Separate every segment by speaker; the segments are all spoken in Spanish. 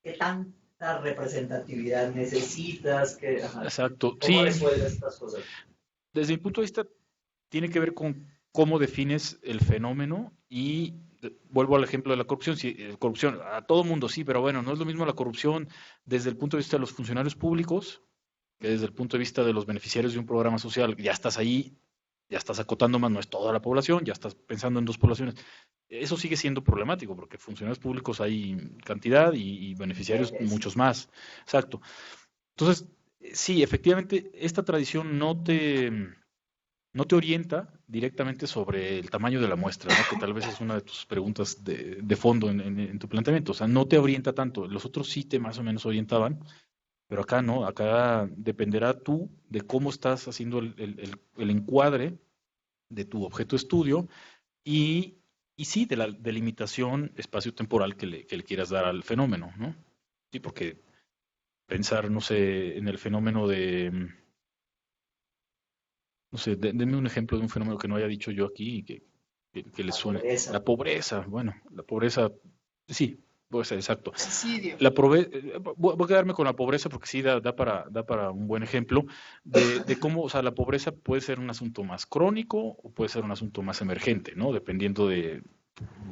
Speaker 1: ¿Qué tanta representatividad necesitas? Ajá,
Speaker 2: Exacto.
Speaker 1: ¿cómo
Speaker 2: Sí,
Speaker 1: resuelves estas cosas?
Speaker 2: desde mi punto de vista tiene que ver con cómo defines el fenómeno y vuelvo al ejemplo de la corrupción. Si, corrupción, a todo mundo sí, pero bueno, no es lo mismo la corrupción desde el punto de vista de los funcionarios públicos que desde el punto de vista de los beneficiarios de un programa social. Ya estás ahí, ya estás acotando más, no es toda la población, ya estás pensando en dos poblaciones. Eso sigue siendo problemático porque funcionarios públicos hay cantidad y beneficiarios
Speaker 1: Miles.
Speaker 2: muchos más. Exacto. Entonces, sí, efectivamente, esta tradición no te orienta directamente sobre el tamaño de la muestra, ¿no? Que tal vez es una de tus preguntas de fondo en tu planteamiento. O sea, no te orienta tanto. Los otros sí te más o menos orientaban, pero acá no. Acá dependerá tú de cómo estás haciendo el encuadre de tu objeto de estudio y, y sí, de la delimitación espacio-temporal que le quieras dar al fenómeno, ¿no? Sí, porque pensar, no sé, en el fenómeno de, no sé, denme un ejemplo de un fenómeno que no haya dicho yo aquí y que les
Speaker 1: La
Speaker 2: suene.
Speaker 1: pobreza.
Speaker 2: La pobreza, bueno, la pobreza, sí, puede ser exacto.
Speaker 3: Suicidio.
Speaker 2: Voy a quedarme con la pobreza porque sí da para un buen ejemplo de cómo, o sea, la pobreza puede ser un asunto más crónico o puede ser un asunto más emergente, ¿no? Dependiendo de,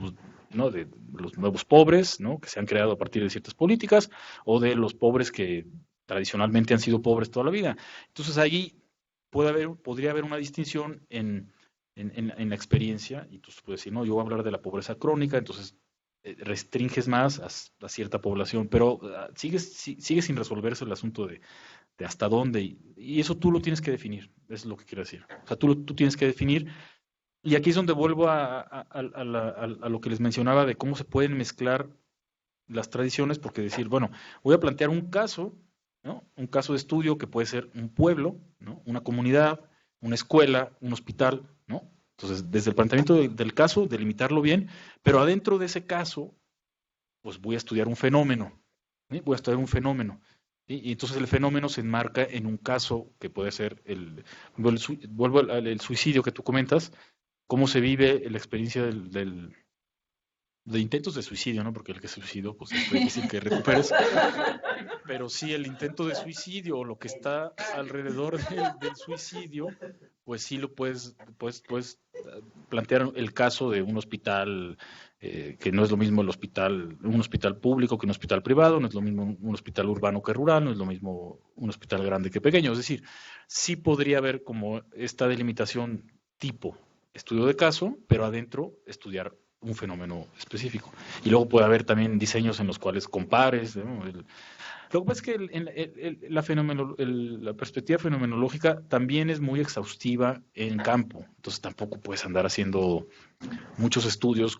Speaker 2: pues, ¿no? De los nuevos pobres, ¿no? Que se han creado a partir de ciertas políticas o de los pobres que tradicionalmente han sido pobres toda la vida. Entonces ahí podría haber una distinción en la experiencia y tú puedes decir, no, yo voy a hablar de la pobreza crónica, entonces restringes más a cierta población, pero sigue sin resolverse el asunto de hasta dónde, y eso tú lo tienes que definir, es lo que quiero decir. O sea, tú tienes que definir, y aquí es donde vuelvo a lo que les mencionaba de cómo se pueden mezclar las tradiciones, porque decir, bueno, voy a plantear un caso, ¿no? Un caso de estudio que puede ser un pueblo, ¿no? Una comunidad, una escuela, un hospital, ¿no? Entonces, desde el planteamiento del caso, delimitarlo bien, pero adentro de ese caso, pues voy a estudiar un fenómeno, ¿sí? Voy a estudiar un fenómeno. ¿Sí? Y entonces el fenómeno se enmarca en un caso que puede ser vuelvo al suicidio que tú comentas, cómo se vive la experiencia de intentos de suicidio, ¿no? Porque el que se suicidó, pues es difícil que recuperes, pero sí el intento de suicidio o lo que está alrededor del suicidio, pues sí lo puedes plantear el caso de un hospital, que no es lo mismo un hospital público que un hospital privado, no es lo mismo un hospital urbano que rural, no es lo mismo un hospital grande que pequeño, es decir, sí podría haber como esta delimitación tipo estudio de caso, pero adentro estudiar un fenómeno específico. Y luego puede haber también diseños en los cuales compares, ¿no? Lo que pasa es que la perspectiva fenomenológica también es muy exhaustiva en campo, entonces tampoco puedes andar haciendo muchos estudios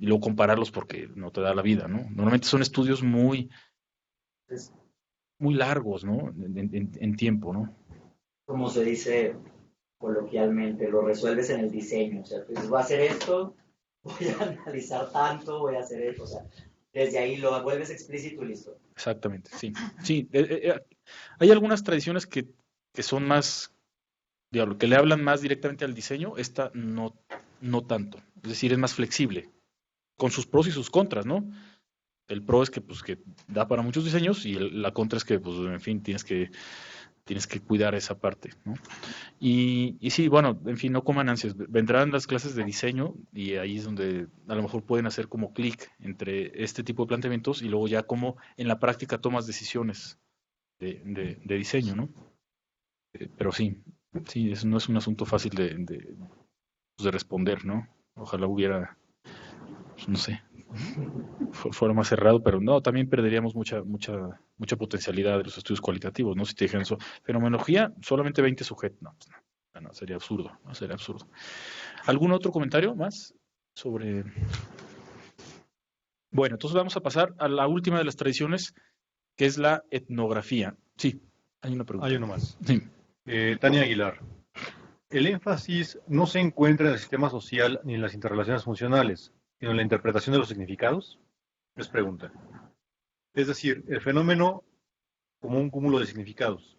Speaker 2: y luego compararlos porque no te da la vida, ¿no? Normalmente son estudios
Speaker 1: Es
Speaker 2: muy largos, ¿no? En tiempo, ¿no?
Speaker 1: como se dice coloquialmente, lo resuelves en el diseño. O sea, tú dices, voy a hacer esto, voy a analizar tanto, voy a hacer esto. O sea, desde ahí lo vuelves explícito y listo.
Speaker 2: Exactamente, sí. Sí, hay algunas tradiciones que son más, digamos, que le hablan más directamente al diseño, esta no tanto. Es decir, es más flexible, con sus pros y sus contras, ¿no? El pro es que, pues, que da para muchos diseños y la contra es que, pues, en fin, tienes que cuidar esa parte, ¿no? Y sí, bueno, en fin, no coman ansias. Vendrán las clases de diseño y ahí es donde a lo mejor pueden hacer como clic entre este tipo de planteamientos y luego ya como en la práctica tomas decisiones de diseño, ¿no? Pero sí, sí, eso no es un asunto fácil pues, de responder, ¿no? Ojalá hubiera, pues, no sé, fuera más cerrado, pero no, también perderíamos mucha potencialidad de los estudios cualitativos, ¿no? Si te dijeran eso, fenomenología, solamente 20 sujetos, no, pues no, no, sería absurdo, no, sería absurdo. ¿Algún otro comentario más sobre? Bueno, entonces vamos a pasar a la última de las tradiciones, que es la etnografía. Sí, hay una
Speaker 4: Hay
Speaker 2: pregunta.
Speaker 4: uno más.
Speaker 2: Sí.
Speaker 4: Tania Aguilar. El énfasis no se encuentra en el sistema social ni en las interrelaciones funcionales, sino en la interpretación de los significados. Es pregunta. Es decir, el fenómeno como un cúmulo de significados.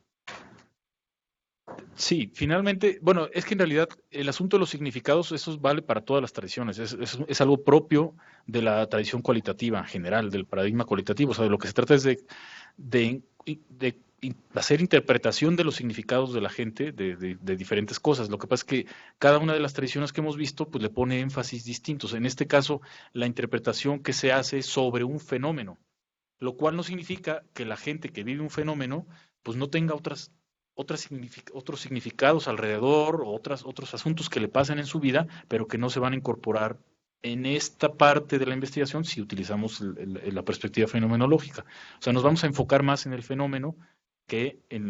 Speaker 2: Sí, finalmente, bueno, es que en realidad el asunto de los significados, eso vale para todas las tradiciones, es algo propio de la tradición cualitativa en general, del paradigma cualitativo, o sea, de lo que se trata es de hacer interpretación de los significados de la gente de diferentes cosas. Lo que pasa es que cada una de las tradiciones que hemos visto, pues le pone énfasis distintos. En este caso, la interpretación que se hace sobre un fenómeno, lo cual no significa que la gente que vive un fenómeno pues no tenga otros significados alrededor o otros asuntos que le pasen en su vida, pero que no se van a incorporar en esta parte de la investigación si utilizamos la perspectiva fenomenológica. O sea, nos vamos a enfocar más en el fenómeno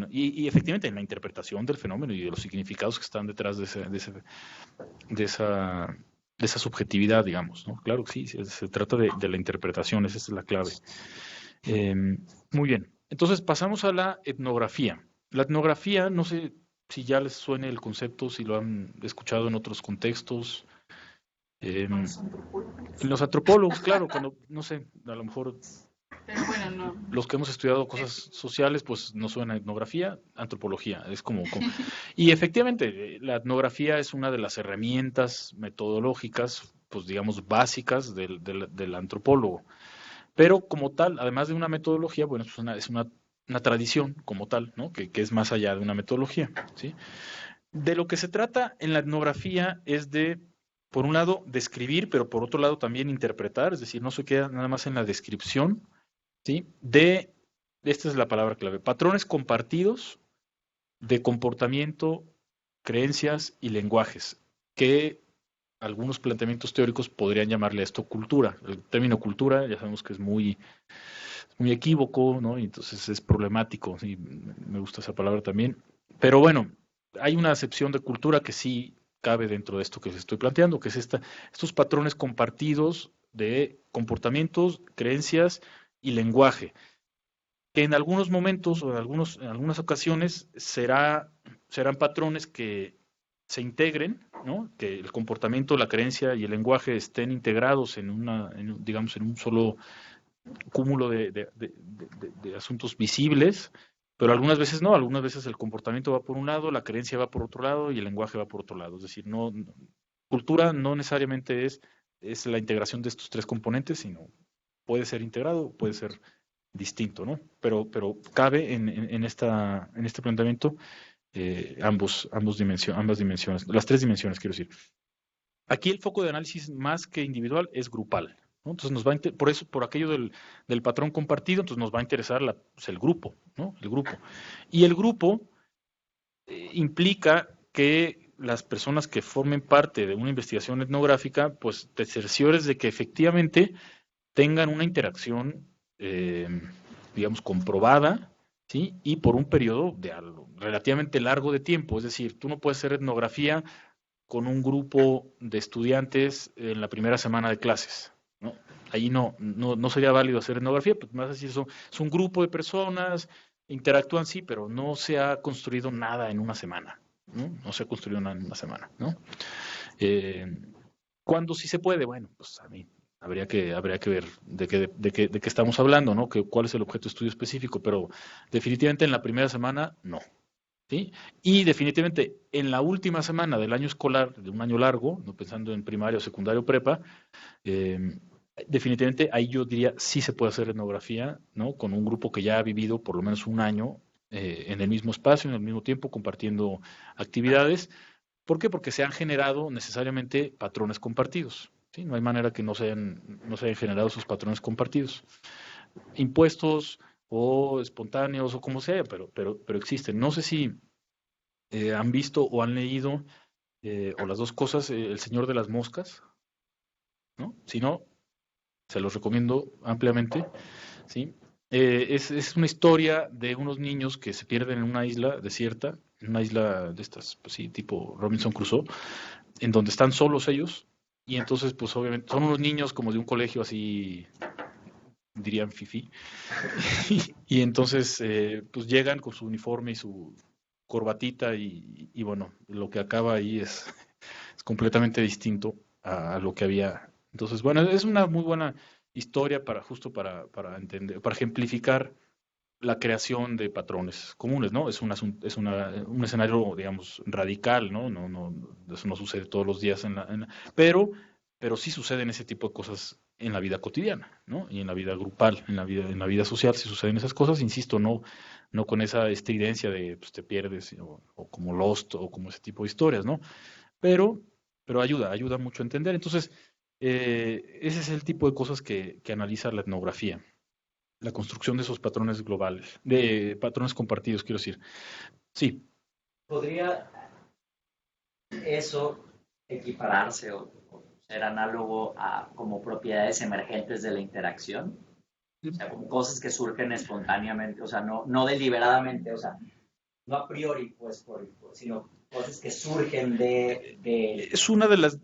Speaker 2: y efectivamente en la interpretación del fenómeno y de los significados que están detrás de esa subjetividad, digamos, ¿no? Claro que sí, se trata de la interpretación, esa es la clave. Eh, Muy bien. Entonces pasamos a la etnografía. La etnografía, no sé si ya les suene el concepto, si lo han escuchado en otros contextos. En los antropólogos, claro, cuando, no sé, a lo mejor
Speaker 3: Pero bueno, no.
Speaker 2: los que hemos estudiado cosas sociales, pues nos suena etnografía, antropología, es Y efectivamente, la etnografía es una de las herramientas metodológicas, pues digamos, básicas del antropólogo. Pero como tal, además de una metodología, bueno, es una tradición como tal, ¿no? Que es más allá de una metodología, ¿sí? De lo que se trata en la etnografía es de, por un lado, describir, pero por otro lado también interpretar, es decir, no se queda nada más en la descripción, ¿sí? Esta es la palabra clave, patrones compartidos de comportamiento, creencias y lenguajes, que algunos planteamientos teóricos podrían llamarle a esto cultura. El término cultura ya sabemos que es muy equívoco, ¿no? Y entonces es problemático, sí, me gusta esa palabra también. Pero bueno, hay una acepción de cultura que sí cabe dentro de esto que les estoy planteando, que es estos patrones compartidos de comportamientos, creencias y lenguaje, que en algunos momentos o en algunas ocasiones serán patrones que se integren, ¿no? Que el comportamiento, la creencia y el lenguaje estén integrados digamos, en un solo cúmulo de asuntos visibles, pero algunas veces no, algunas veces el comportamiento va por un lado, la creencia va por otro lado y el lenguaje va por otro lado. Es decir, cultura no necesariamente es la integración de estos tres componentes, sino puede ser integrado, puede ser distinto, ¿no? Pero cabe en este planteamiento ambas dimensiones, las tres dimensiones, quiero decir. Aquí el foco de análisis más que individual es grupal, ¿no? Entonces por eso, por aquello del patrón compartido, entonces nos va a interesar pues, el grupo, ¿no? El grupo. Y el grupo implica que las personas que formen parte de una investigación etnográfica, pues te cerciores de que efectivamente tengan una interacción, digamos, comprobada, ¿sí? Y por un periodo relativamente largo de tiempo. Es decir, tú no puedes hacer etnografía con un grupo de estudiantes en la primera semana de clases, ¿no? Ahí no sería válido hacer etnografía, pues más así es un grupo de personas, interactúan sí, pero no se ha construido nada en una semana, ¿no? No se ha construido nada en una semana, ¿no? ¿Cuándo sí se puede? Bueno, pues a mí habría que ver de qué estamos hablando, ¿no? Cuál es el objeto de estudio específico, pero definitivamente en la primera semana no. ¿Sí? Y definitivamente en la última semana del año escolar, de un año largo, no pensando en primario, secundario, prepa, definitivamente ahí yo diría sí se puede hacer etnografía, ¿no? Con un grupo que ya ha vivido por lo menos un año en el mismo espacio, en el mismo tiempo, compartiendo actividades. ¿Por qué? Porque se han generado necesariamente patrones compartidos. ¿Sí? No hay manera que no se hayan generado esos patrones compartidos. Impuestos o espontáneos o como sea, pero existen. No sé si han visto o han leído, o las dos cosas, El Señor de las Moscas, ¿no? Si no, se los recomiendo ampliamente, ¿sí? Es una historia de unos niños que se pierden en una isla desierta, en una isla de estas, pues sí, tipo Robinson Crusoe, en donde están solos ellos, y entonces, pues obviamente, son unos niños como de un colegio así, dirían fifí, y entonces, pues llegan con su uniforme y su corbatita, y bueno, lo que acaba ahí es completamente distinto a lo que había. Entonces, bueno, es una muy buena historia justo para entender, para ejemplificar la creación de patrones comunes, ¿no? Es un escenario, digamos, radical, ¿no? Eso no sucede todos los días pero sí suceden ese tipo de cosas en la vida cotidiana, ¿no? Y en la vida grupal, en la vida social, sí suceden esas cosas, insisto, no con esa estridencia de pues, te pierdes, o como Lost, o como ese tipo de historias, ¿no? Pero, pero ayuda mucho a entender. Entonces, ese es el tipo de cosas que analiza la etnografía, la construcción de esos patrones globales, de patrones compartidos, quiero decir. Sí,
Speaker 1: ¿Podría eso equipararse o ser análogo a como propiedades emergentes de la interacción? O sea, como cosas que surgen espontáneamente, o sea, no deliberadamente, o sea, no a priori, pues, sino cosas que surgen de
Speaker 2: es una de las,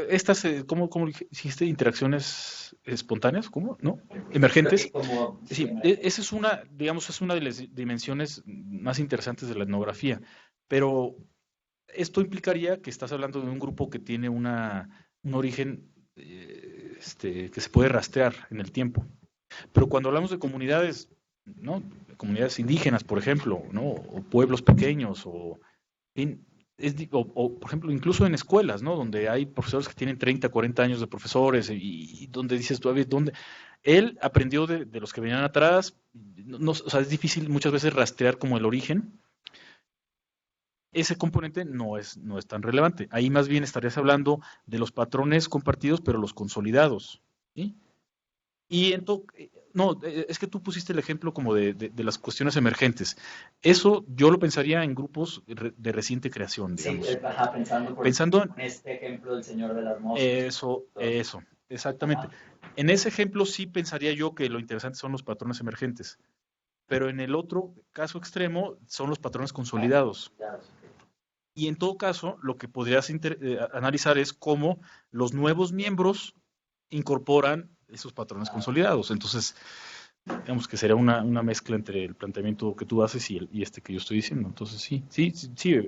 Speaker 2: estas, ¿cómo dijiste? Interacciones espontáneas, ¿cómo? ¿No? Emergentes.
Speaker 1: como
Speaker 2: Sí, esa es una, digamos, es una de las dimensiones más interesantes de la etnografía, pero esto implicaría que estás hablando de un grupo que tiene un origen que se puede rastrear en el tiempo. Pero cuando hablamos de comunidades, ¿no? Comunidades indígenas, por ejemplo, ¿no? O pueblos pequeños, por ejemplo, incluso en escuelas, ¿no? Donde hay profesores que tienen 30, 40 años de profesores y donde dices tú, a ver, ¿dónde? Él aprendió de los que venían atrás, o sea, es difícil muchas veces rastrear como el origen. Ese componente no es tan relevante. Ahí más bien estarías hablando de los patrones compartidos, pero los consolidados, ¿sí? Y no, es que tú pusiste el ejemplo como de las cuestiones emergentes. Eso yo lo pensaría en grupos de reciente creación,
Speaker 1: sí,
Speaker 2: digamos.
Speaker 1: pensando
Speaker 2: Pensando en
Speaker 1: en este ejemplo del Señor de las Moscas.
Speaker 2: eso, exactamente. En ese ejemplo sí pensaría yo que lo interesante son los patrones emergentes, pero en el otro caso extremo son los patrones consolidados.
Speaker 1: Claro.
Speaker 2: Y en todo caso, lo que podrías analizar es cómo los nuevos miembros incorporan esos patrones consolidados. Entonces, digamos que sería una mezcla entre el planteamiento que tú haces y este que yo estoy diciendo. Entonces, sí,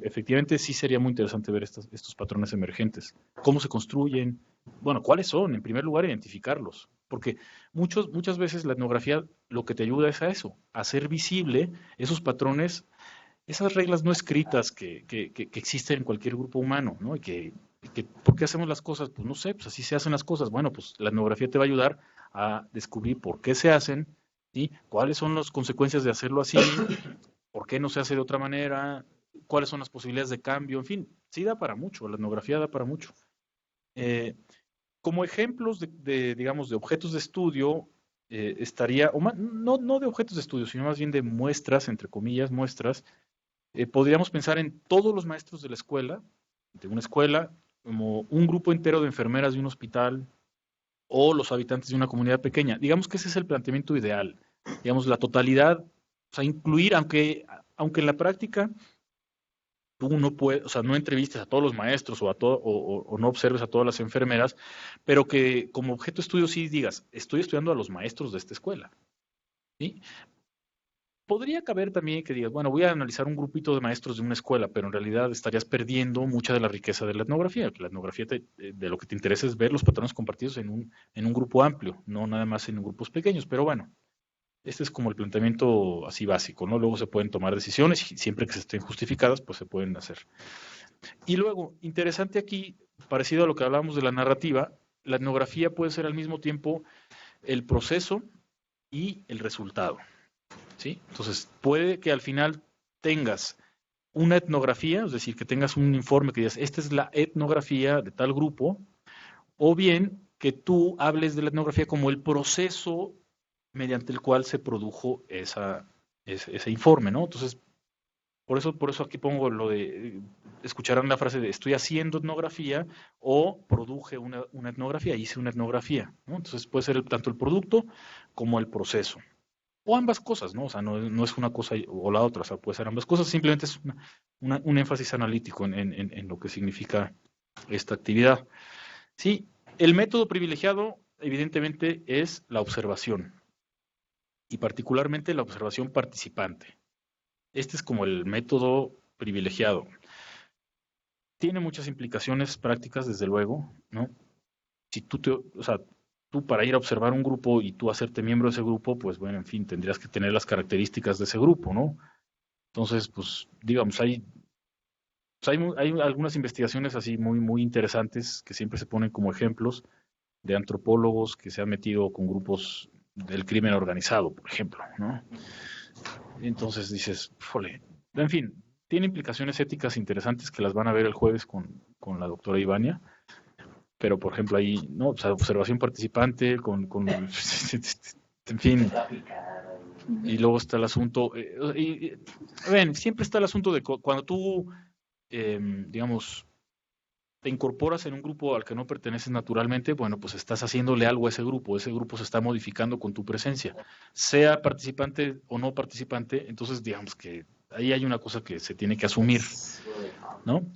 Speaker 2: efectivamente sí sería muy interesante ver estos patrones emergentes. ¿Cómo se construyen? Bueno, ¿cuáles son? En primer lugar, identificarlos. Porque muchas veces la etnografía lo que te ayuda es a eso, a hacer visible esos patrones, esas reglas no escritas que existen en cualquier grupo humano, ¿no? ¿Por qué hacemos las cosas? Pues no sé, pues así se hacen las cosas. Bueno, pues la etnografía te va a ayudar a descubrir por qué se hacen, ¿sí? ¿Cuáles son las consecuencias de hacerlo así? ¿Por qué no se hace de otra manera? ¿Cuáles son las posibilidades de cambio? En fin, sí da para mucho, la etnografía da para mucho. Como ejemplos digamos, de objetos de estudio, estaría, no de objetos de estudio, sino más bien de muestras, entre comillas, muestras. Podríamos pensar en todos los maestros de la escuela, de una escuela, como un grupo entero de enfermeras de un hospital o los habitantes de una comunidad pequeña. Digamos que ese es el planteamiento ideal. Digamos, la totalidad, o sea, incluir, aunque en la práctica tú no puedes, o sea, no entrevistes a todos los maestros o no observes a todas las enfermeras, pero que como objeto de estudio sí digas, estoy estudiando a los maestros de esta escuela. ¿Sí? Podría caber también que digas, bueno, voy a analizar un grupito de maestros de una escuela, pero en realidad estarías perdiendo mucha de la riqueza de la etnografía. La etnografía de lo que te interesa es ver los patrones compartidos en un grupo amplio, no nada más en grupos pequeños. Pero bueno, este es como el planteamiento así básico, ¿no? Luego se pueden tomar decisiones y siempre que se estén justificadas, pues se pueden hacer. Y luego, interesante aquí, parecido a lo que hablábamos de la narrativa, la etnografía puede ser al mismo tiempo el proceso y el resultado. ¿Sí? Entonces, puede que al final tengas una etnografía, es decir, que tengas un informe que digas, esta es la etnografía de tal grupo, o bien que tú hables de la etnografía como el proceso mediante el cual se produjo ese informe, ¿no? Entonces, por eso aquí pongo lo de, escucharán la frase de estoy haciendo etnografía o produje una etnografía, hice una etnografía, ¿no? Entonces puede ser tanto el producto como el proceso. O ambas cosas, ¿no? O sea, no es una cosa o la otra, o sea, puede ser ambas cosas, simplemente es un énfasis analítico en lo que significa esta actividad. Sí, el método privilegiado, evidentemente, es la observación, y particularmente la observación participante. Este es como el método privilegiado. Tiene muchas implicaciones prácticas, desde luego, ¿no? Si tú o sea, tú para ir a observar un grupo y tú hacerte miembro de ese grupo, pues bueno, en fin, tendrías que tener las características de ese grupo, ¿no? Entonces, pues, digamos, hay algunas investigaciones así muy interesantes que siempre se ponen como ejemplos de antropólogos que se han metido con grupos del crimen organizado, por ejemplo, ¿no? Entonces dices, jole, en fin, tiene implicaciones éticas interesantes que las van a ver el jueves con la doctora Ivania, pero por ejemplo ahí, ¿no? O sea, observación participante en fin, y luego está el asunto, ven, siempre está el asunto de cuando tú, digamos, te incorporas en un grupo al que no perteneces naturalmente, bueno, pues estás haciéndole algo a ese grupo se está modificando con tu presencia, sea participante o no participante, entonces digamos que ahí hay una cosa que se tiene que asumir, ¿no?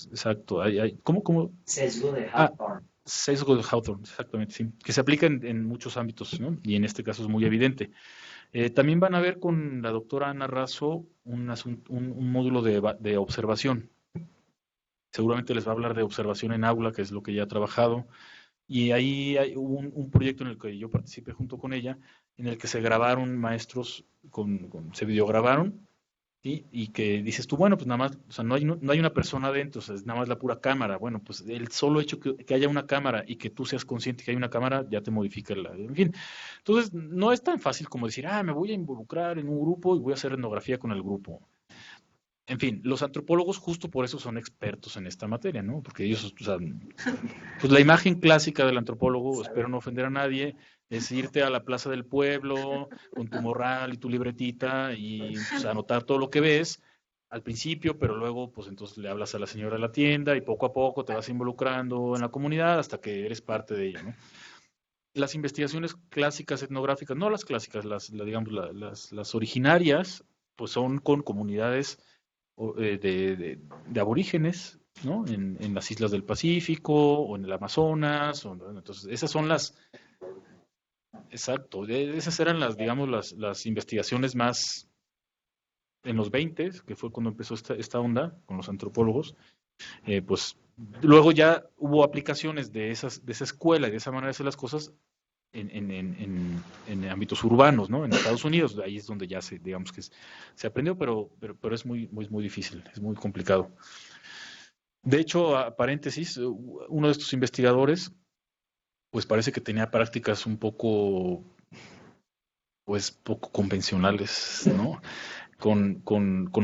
Speaker 2: Exacto, ¿cómo?
Speaker 1: Sesgo de
Speaker 2: Ah,
Speaker 1: Hawthorne.
Speaker 2: sesgo de Hawthorne, exactamente, sí, que se aplica en muchos ámbitos, ¿no? Y en este caso es muy evidente. También van a ver con la doctora Ana Razo un módulo de observación. Seguramente les va a hablar de observación en aula, que es lo que ella ha trabajado. Y ahí hay un proyecto en el que yo participé junto con ella, en el que se grabaron maestros, se videograbaron, ¿sí? Y que dices tú, bueno, pues nada más, o sea, no hay una persona adentro, o sea, es nada más la pura cámara. Bueno, pues el solo hecho que haya una cámara y que tú seas consciente que hay una cámara, ya te modifica en fin. Entonces, no es tan fácil como decir, me voy a involucrar en un grupo y voy a hacer etnografía con el grupo. En fin, los antropólogos justo por eso son expertos en esta materia, ¿no? Porque ellos, o sea, pues la imagen clásica del antropólogo, espero no ofender a nadie, es irte a la plaza del pueblo con tu morral y tu libretita y pues, anotar todo lo que ves al principio, pero luego pues entonces le hablas a la señora de la tienda y poco a poco te vas involucrando en la comunidad hasta que eres parte de ella, ¿no? Las investigaciones clásicas etnográficas, no las clásicas, digamos las originarias, pues son con comunidades de aborígenes, ¿no? En las islas del Pacífico o en el Amazonas. Entonces, esas son exacto, esas eran digamos, las investigaciones más en los 20, que fue cuando empezó esta onda con los antropólogos. Pues luego ya hubo aplicaciones de esa escuela y de esa manera de hacer las cosas en ámbitos urbanos, ¿no? En Estados Unidos, ahí es donde ya digamos que se aprendió, pero es muy difícil, es muy complicado. De hecho, a paréntesis, uno de estos investigadores, pues parece que tenía prácticas un poco, pues poco convencionales, ¿no? Con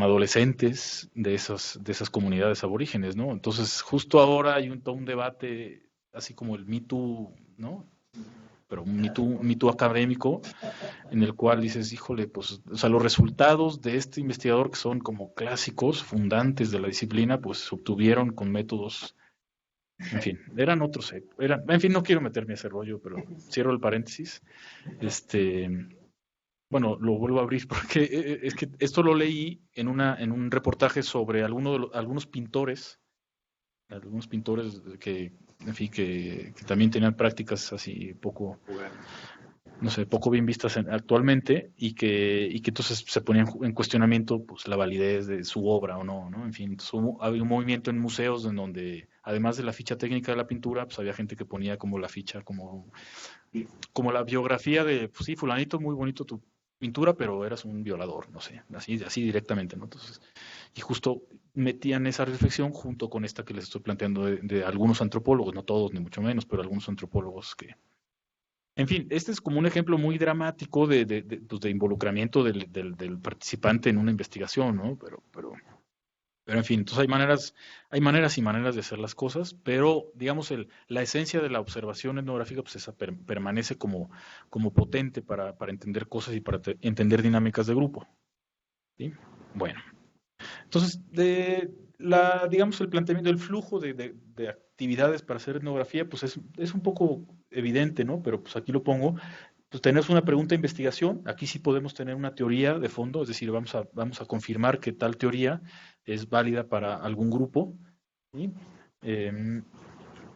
Speaker 2: adolescentes de esas comunidades aborígenes, ¿no? Entonces, justo ahora hay todo un debate, así como el Me Too, ¿no? Pero un Me Too académico, en el cual dices, híjole, pues, o sea, los resultados de este investigador que son como clásicos, fundantes de la disciplina, pues se obtuvieron con métodos, en fin, eran otros, en fin, no quiero meterme a ese rollo, pero cierro el paréntesis. Bueno, lo vuelvo a abrir porque es que esto lo leí en un reportaje sobre algunos pintores que, en fin, que también tenían prácticas así poco, no sé, poco bien vistas actualmente y que entonces se ponían en cuestionamiento pues la validez de su obra o no, ¿no? En fin, entonces había un movimiento en museos en donde, además de la ficha técnica de la pintura, pues había gente que ponía como la ficha, como la biografía de, pues sí, fulanito, muy bonito tu pintura, pero eras un violador, no sé, así directamente, ¿no? Entonces, y justo metían esa reflexión junto con esta que les estoy planteando de algunos antropólogos, no todos ni mucho menos, pero algunos antropólogos que, en fin, este es como un ejemplo muy dramático pues de involucramiento del participante en una investigación, ¿no? Pero en fin, entonces hay maneras y maneras de hacer las cosas, pero digamos la esencia de la observación etnográfica pues esa permanece como potente para entender cosas y para entender dinámicas de grupo, ¿sí? Bueno, entonces digamos el planteamiento del flujo de actividades para hacer etnografía pues es un poco evidente, ¿no? Pero pues aquí lo pongo. Pues tenemos una pregunta de investigación, aquí sí podemos tener una teoría de fondo, es decir, vamos a confirmar que tal teoría es válida para algún grupo, ¿sí?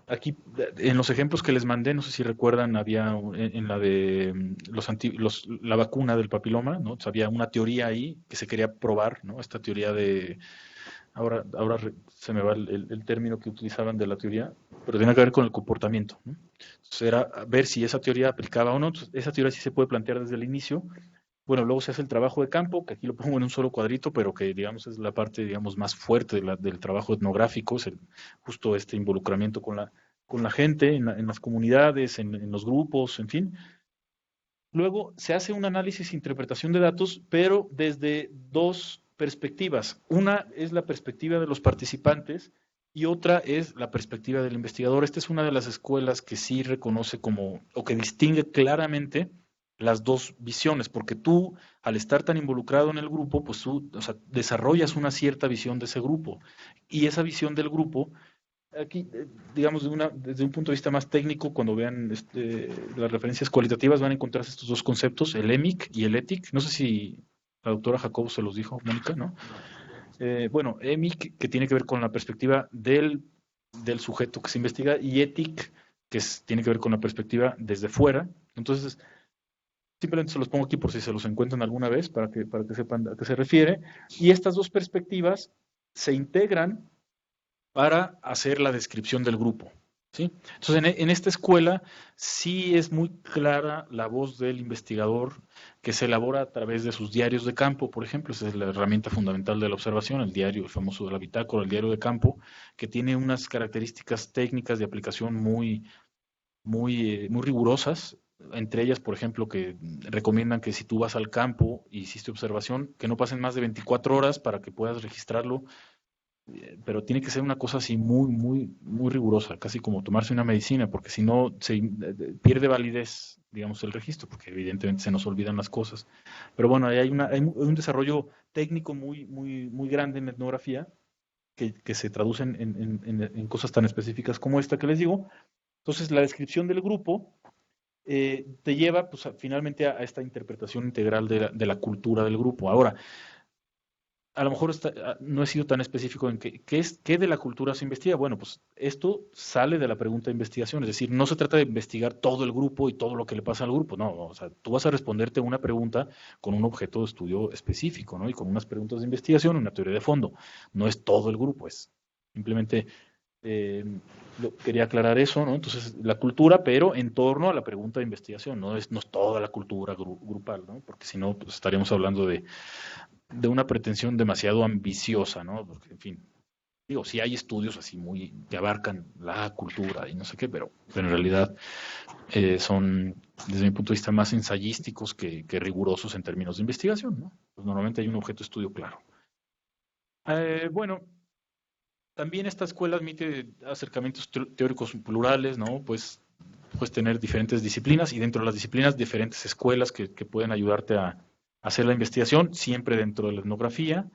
Speaker 2: Aquí, en los ejemplos que les mandé, no sé si recuerdan, había en la de la vacuna del papiloma, ¿no? O sea, había una teoría ahí que se quería probar, ¿no? Esta teoría ahora se me va el término que utilizaban de la teoría, pero tiene que ver con el comportamiento, ¿no? Entonces era ver si esa teoría aplicaba o no. Entonces, esa teoría sí se puede plantear desde el inicio. Bueno, luego se hace el trabajo de campo, que aquí lo pongo en un solo cuadrito, pero que digamos es la parte digamos más fuerte del trabajo etnográfico, es justo este involucramiento con la gente, en las comunidades, en los grupos, en fin. Luego se hace un análisis e interpretación de datos, pero desde dos perspectivas. Una es la perspectiva de los participantes y otra es la perspectiva del investigador. Esta es una de las escuelas que sí reconoce como, o que distingue claramente las dos visiones, porque tú, al estar tan involucrado en el grupo, pues tú, o sea, desarrollas una cierta visión de ese grupo. Y esa visión del grupo aquí, digamos, desde un punto de vista más técnico, cuando vean las referencias cualitativas, van a encontrar estos dos conceptos, el EMIC y el ETIC. No sé si la doctora Jacobo se los dijo, Mónica, ¿no? Bueno, EMIC, que tiene que ver con la perspectiva del sujeto que se investiga, y ETIC, tiene que ver con la perspectiva desde fuera. Entonces, simplemente se los pongo aquí por si se los encuentran alguna vez, para que sepan a qué se refiere. Y estas dos perspectivas se integran para hacer la descripción del grupo, ¿sí? Entonces, en esta escuela sí es muy clara la voz del investigador que se elabora a través de sus diarios de campo, por ejemplo. Esa es la herramienta fundamental de la observación, el diario, el famoso de la bitácora, el diario de campo, que tiene unas características técnicas de aplicación muy rigurosas. Entre ellas, por ejemplo, que recomiendan que si tú vas al campo y hiciste observación, que no pasen más de 24 horas para que puedas registrarlo, pero tiene que ser una cosa así muy rigurosa, casi como tomarse una medicina, porque si no se pierde validez, digamos, el registro, porque evidentemente se nos olvidan las cosas. Pero bueno, hay un desarrollo técnico muy grande en etnografía que se traducen en cosas tan específicas como esta que les digo. Entonces, la descripción del grupo te lleva pues, finalmente a esta interpretación integral de la cultura del grupo. Ahora, a lo mejor no he sido tan específico en qué de la cultura se investiga. Bueno, pues esto sale de la pregunta de investigación, es decir, no se trata de investigar todo el grupo y todo lo que le pasa al grupo, no, o sea, tú vas a responderte una pregunta con un objeto de estudio específico, ¿no? Y con unas preguntas de investigación, una teoría de fondo. No es todo el grupo, es simplemente quería aclarar eso, ¿no? Entonces, la cultura, pero en torno a la pregunta de investigación, no es toda la cultura grupal, ¿no? Porque si no, pues estaríamos hablando de una pretensión demasiado ambiciosa, ¿no? Porque, en fin, digo, sí hay estudios así que abarcan la cultura y no sé qué, pero en realidad son, desde mi punto de vista, más ensayísticos que rigurosos en términos de investigación, ¿no? Pues normalmente hay un objeto de estudio claro. Bueno, también esta escuela admite acercamientos teóricos plurales, ¿no? Pues puedes tener diferentes disciplinas y dentro de las disciplinas diferentes escuelas que pueden ayudarte a hacer la investigación, siempre dentro de la etnografía.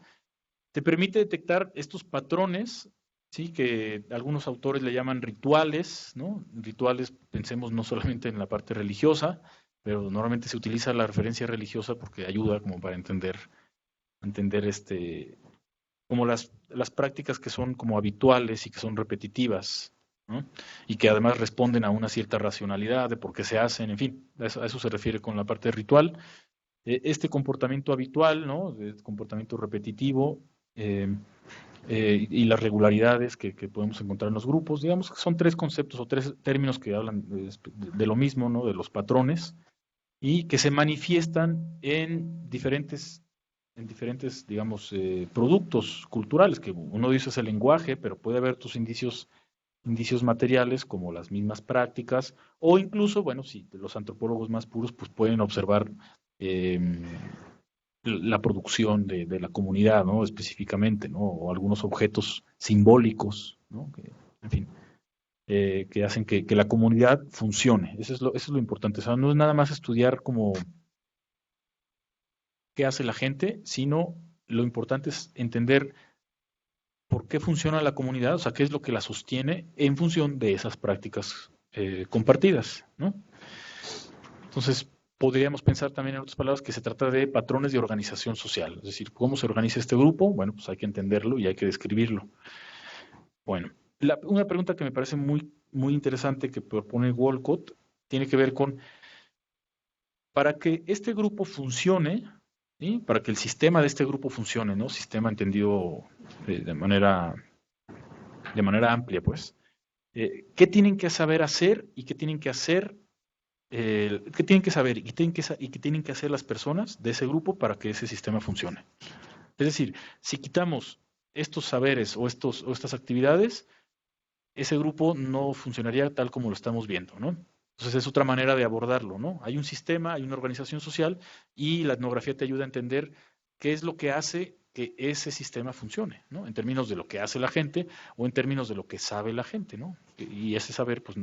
Speaker 2: Te permite detectar estos patrones, ¿sí? Que algunos autores le llaman rituales, ¿no? Rituales, pensemos no solamente en la parte religiosa, pero normalmente se utiliza la referencia religiosa porque ayuda como para entender como las prácticas que son como habituales y que son repetitivas, ¿no? Y que además responden a una cierta racionalidad de por qué se hacen, en fin, a eso se refiere con la parte ritual. Este comportamiento habitual, ¿no? Comportamiento repetitivo y las regularidades que podemos encontrar en los grupos, digamos que son tres conceptos o tres términos que hablan de lo mismo, ¿no? De los patrones y que se manifiestan en diferentes, digamos, productos culturales, que uno dice es el lenguaje, pero puede haber tus indicios materiales como las mismas prácticas, o incluso, bueno, si los antropólogos más puros pues pueden observar eh, la producción de la comunidad, ¿no? Específicamente, ¿no? O algunos objetos simbólicos, ¿no? En fin, que hacen que la comunidad funcione. Eso es lo importante. O sea, no es nada más estudiar como qué hace la gente, sino lo importante es entender por qué funciona la comunidad, o sea, qué es lo que la sostiene en función de esas prácticas compartidas, ¿no? Entonces, podríamos pensar también en otras palabras que se trata de patrones de organización social, es decir, cómo se organiza este grupo, bueno, pues hay que entenderlo y hay que describirlo. Bueno, una pregunta que me parece muy interesante que propone Walcott tiene que ver con, para que este grupo funcione, ¿sí? Para que el sistema de este grupo funcione, ¿no? Sistema entendido de manera amplia, pues. ¿Qué tienen que saber hacer y qué tienen que hacer, qué tienen que saber y qué tienen que hacer las personas de ese grupo para que ese sistema funcione? Es decir, si quitamos estos saberes o estas actividades, ese grupo no funcionaría tal como lo estamos viendo, ¿no? Entonces es otra manera de abordarlo, ¿no? Hay un sistema, hay una organización social y la etnografía te ayuda a entender qué es lo que hace que ese sistema funcione, ¿no? En términos de lo que hace la gente o en términos de lo que sabe la gente, ¿no? Y ese saber, pues,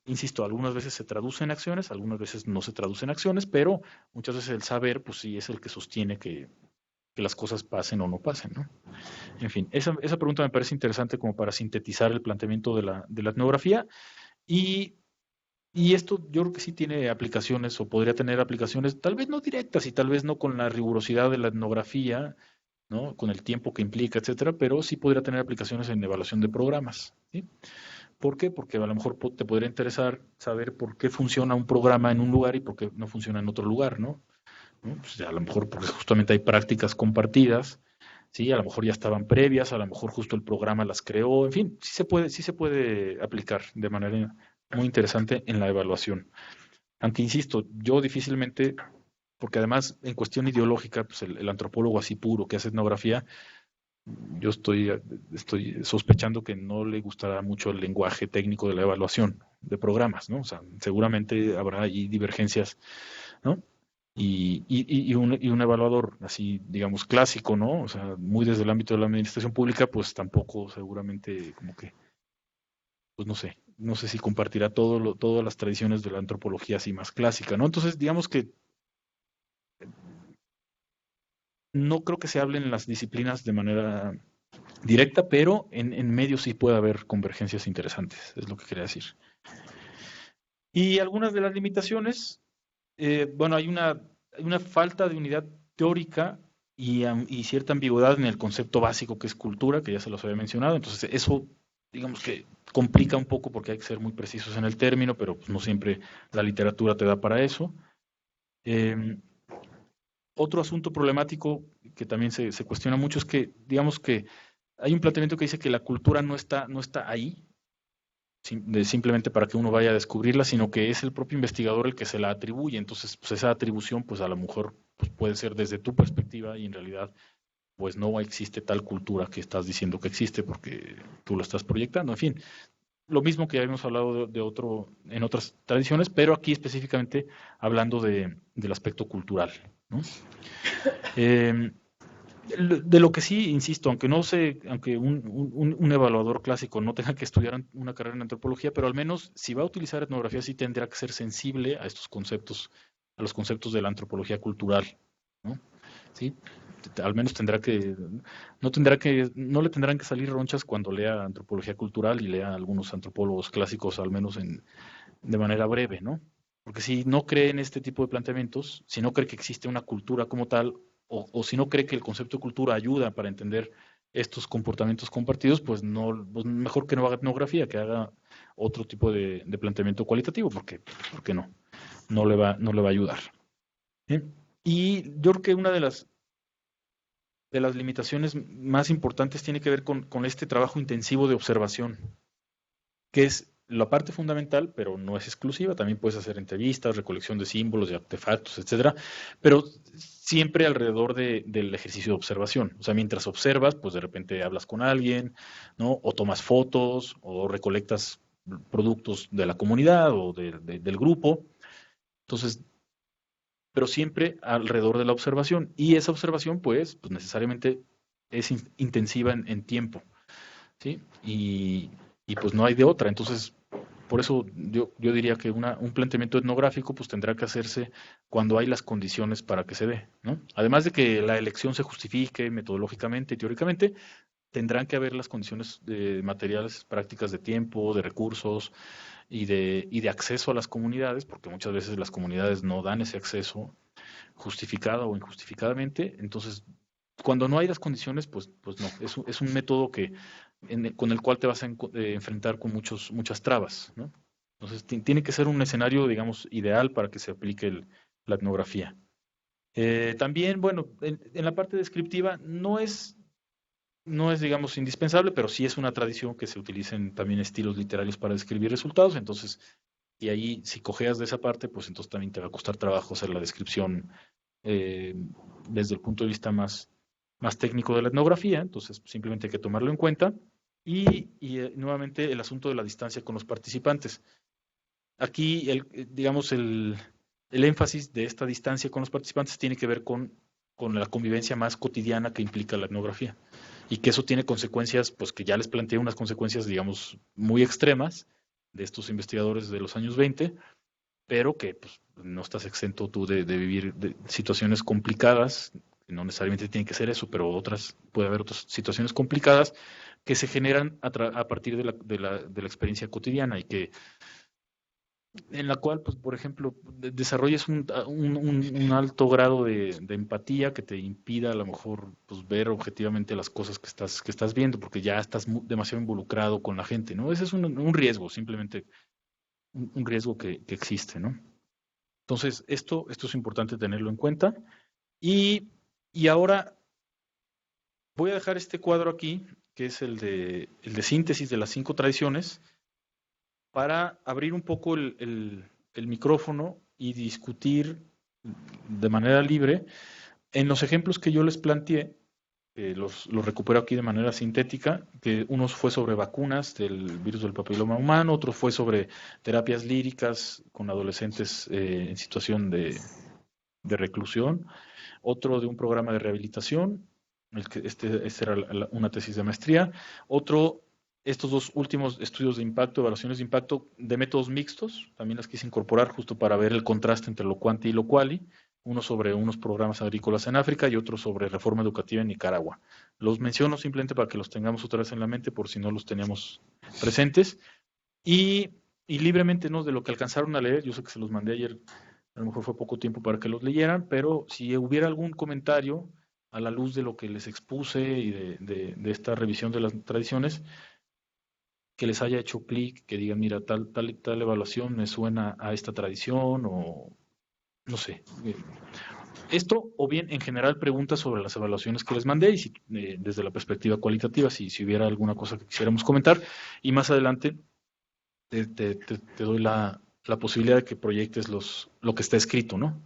Speaker 2: insisto, algunas veces se traduce en acciones, algunas veces no se traduce en acciones, pero muchas veces el saber, pues sí, es el que sostiene que las cosas pasen o no pasen, ¿no? En fin, esa pregunta me parece interesante como para sintetizar el planteamiento de la etnografía y, y esto yo creo que sí tiene aplicaciones o podría tener aplicaciones, tal vez no directas y tal vez no con la rigurosidad de la etnografía, ¿no? Con el tiempo que implica, etcétera, pero sí podría tener aplicaciones en evaluación de programas, ¿sí? ¿Por qué? Porque a lo mejor te podría interesar saber por qué funciona un programa en un lugar y por qué no funciona en otro lugar, ¿no? ¿No? Pues a lo mejor porque justamente hay prácticas compartidas, ¿sí? A lo mejor ya estaban previas, a lo mejor justo el programa las creó, en fin, sí se puede aplicar de manera muy interesante en la evaluación. Aunque insisto, yo difícilmente, porque además en cuestión ideológica, pues el antropólogo así puro que hace etnografía, yo estoy sospechando que no le gustará mucho el lenguaje técnico de la evaluación de programas, ¿no? O sea, seguramente habrá ahí divergencias, ¿no? Y un evaluador así, digamos, clásico, ¿no? O sea, muy desde el ámbito de la administración pública, pues tampoco seguramente como que, pues no sé si compartirá todas las tradiciones de la antropología así más clásica, ¿no? Entonces, digamos que no creo que se hablen las disciplinas de manera directa, pero en medio sí puede haber convergencias interesantes, es lo que quería decir. Y algunas de las limitaciones, bueno, hay una falta de unidad teórica y cierta ambigüedad en el concepto básico que es cultura, que ya se los había mencionado. Entonces, eso, digamos que complica un poco porque hay que ser muy precisos en el término, pero pues, no siempre la literatura te da para eso. Eh, Otro asunto problemático que también se cuestiona mucho es que, digamos que hay un planteamiento que dice que la cultura no está ahí, simplemente para que uno vaya a descubrirla, sino que es el propio investigador el que se la atribuye. Entonces, pues esa atribución, pues a lo mejor pues, puede ser desde tu perspectiva y en realidad, pues no existe tal cultura que estás diciendo que existe porque tú lo estás proyectando. En fin, lo mismo que ya habíamos hablado en otras tradiciones, pero aquí específicamente hablando del aspecto cultural, ¿no? Eh, de lo que sí, insisto, aunque un evaluador clásico no tenga que estudiar una carrera en antropología, pero al menos si va a utilizar etnografía sí tendrá que ser sensible a estos conceptos, a los conceptos de la antropología cultural, ¿no? Sí, al menos no le tendrán que salir ronchas cuando lea antropología cultural y lea algunos antropólogos clásicos, al menos de manera breve, ¿no? Porque si no cree en este tipo de planteamientos, si no cree que existe una cultura como tal, o si no cree que el concepto de cultura ayuda para entender estos comportamientos compartidos, pues no, pues mejor que no haga etnografía, que haga otro tipo de planteamiento cualitativo, porque no le va a ayudar. ¿Bien? Y yo creo que una de las limitaciones más importantes tiene que ver con este trabajo intensivo de observación, que es la parte fundamental, pero no es exclusiva. También puedes hacer entrevistas, recolección de símbolos, de artefactos, etcétera, pero siempre alrededor del ejercicio de observación. O sea, mientras observas, pues de repente hablas con alguien, ¿no? O tomas fotos, o recolectas productos de la comunidad o del grupo. Entonces, pero siempre alrededor de la observación. Y esa observación, pues necesariamente es intensiva en tiempo, ¿sí? Y pues no hay de otra. Entonces, por eso yo diría que un planteamiento etnográfico pues tendrá que hacerse cuando hay las condiciones para que se dé, ¿no? Además de que la elección se justifique metodológicamente y teóricamente, tendrán que haber las condiciones materiales, prácticas de tiempo, de recursos y de acceso a las comunidades, porque muchas veces las comunidades no dan ese acceso justificado o injustificadamente. Entonces, cuando no hay las condiciones, pues no, es un método con el cual te vas a enfrentar con muchas trabas, ¿no? Entonces, tiene que ser un escenario, digamos, ideal para que se aplique la etnografía. También, bueno, en la parte descriptiva no es, digamos, indispensable, pero sí es una tradición que se utilicen también estilos literarios para describir resultados. Entonces, y ahí, si cojeas de esa parte, pues entonces también te va a costar trabajo hacer la descripción eh, desde el punto de vista más técnico de la etnografía. Entonces, simplemente hay que tomarlo en cuenta. Y nuevamente el asunto de la distancia con los participantes. Aquí, digamos, el énfasis de esta distancia con los participantes tiene que ver con la convivencia más cotidiana que implica la etnografía. Y que eso tiene consecuencias, pues que ya les planteé unas consecuencias, digamos, muy extremas de estos investigadores de los años 20, pero que pues, no estás exento tú de vivir situaciones complicadas, que no necesariamente tiene que ser eso, pero puede haber otras situaciones complicadas que se generan a partir de la experiencia cotidiana y que en la cual, pues, por ejemplo, desarrolles un alto grado de empatía que te impida a lo mejor pues, ver objetivamente las cosas que estás viendo, porque ya estás demasiado involucrado con la gente, ¿no? Ese es un riesgo, simplemente un riesgo que existe, ¿no? Entonces, esto es importante tenerlo en cuenta. Y ahora voy a dejar este cuadro aquí, que es el de síntesis de las 5 tradiciones, para abrir un poco el micrófono y discutir de manera libre. En los ejemplos que yo les planteé, los recupero aquí de manera sintética, que uno fue sobre vacunas del virus del papiloma humano, otro fue sobre terapias líricas con adolescentes en situación de reclusión, otro de un programa de rehabilitación, este era una tesis de maestría, otro, estos dos últimos estudios de impacto, evaluaciones de impacto de métodos mixtos, también las quise incorporar justo para ver el contraste entre lo cuanti y lo quali, uno sobre unos programas agrícolas en África y otro sobre reforma educativa en Nicaragua. Los menciono simplemente para que los tengamos otra vez en la mente por si no los teníamos presentes. Y libremente, ¿no? De lo que alcanzaron a leer, yo sé que se los mandé ayer, a lo mejor fue poco tiempo para que los leyeran, pero si hubiera algún comentario a la luz de lo que les expuse y de esta revisión de las tradiciones, que les haya hecho clic, que digan, mira, tal evaluación me suena a esta tradición o no sé. Esto, o bien en general preguntas sobre las evaluaciones que les mandé y desde la perspectiva cualitativa, si hubiera alguna cosa que quisiéramos comentar. Y más adelante te doy la posibilidad de que proyectes lo que está escrito, ¿no?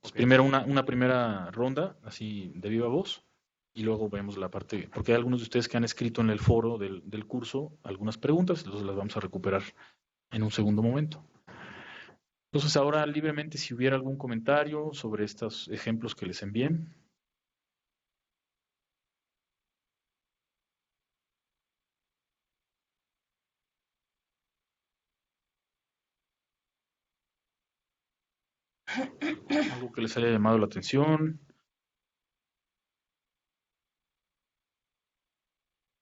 Speaker 2: Pues primero una primera ronda, así de viva voz, y luego vemos la parte, porque hay algunos de ustedes que han escrito en el foro del curso algunas preguntas, entonces las vamos a recuperar en un segundo momento. Entonces ahora libremente si hubiera algún comentario sobre estos ejemplos que les envié. Algo que les haya llamado la atención.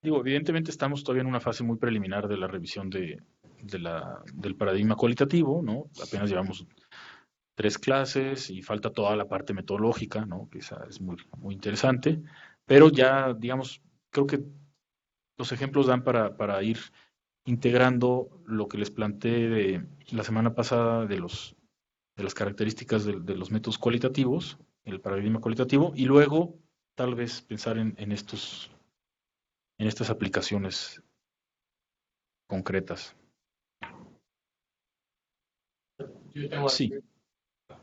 Speaker 2: Digo, evidentemente estamos todavía en una fase muy preliminar de la revisión del paradigma cualitativo, ¿no? Apenas llevamos 3 clases y falta toda la parte metodológica, ¿no? Que esa es muy, muy interesante, pero ya, digamos, creo que los ejemplos dan para ir integrando lo que les planteé la semana pasada de las características de los métodos cualitativos, el paradigma cualitativo, y luego tal vez pensar en estas aplicaciones concretas.
Speaker 3: Yo tengo
Speaker 2: Sí.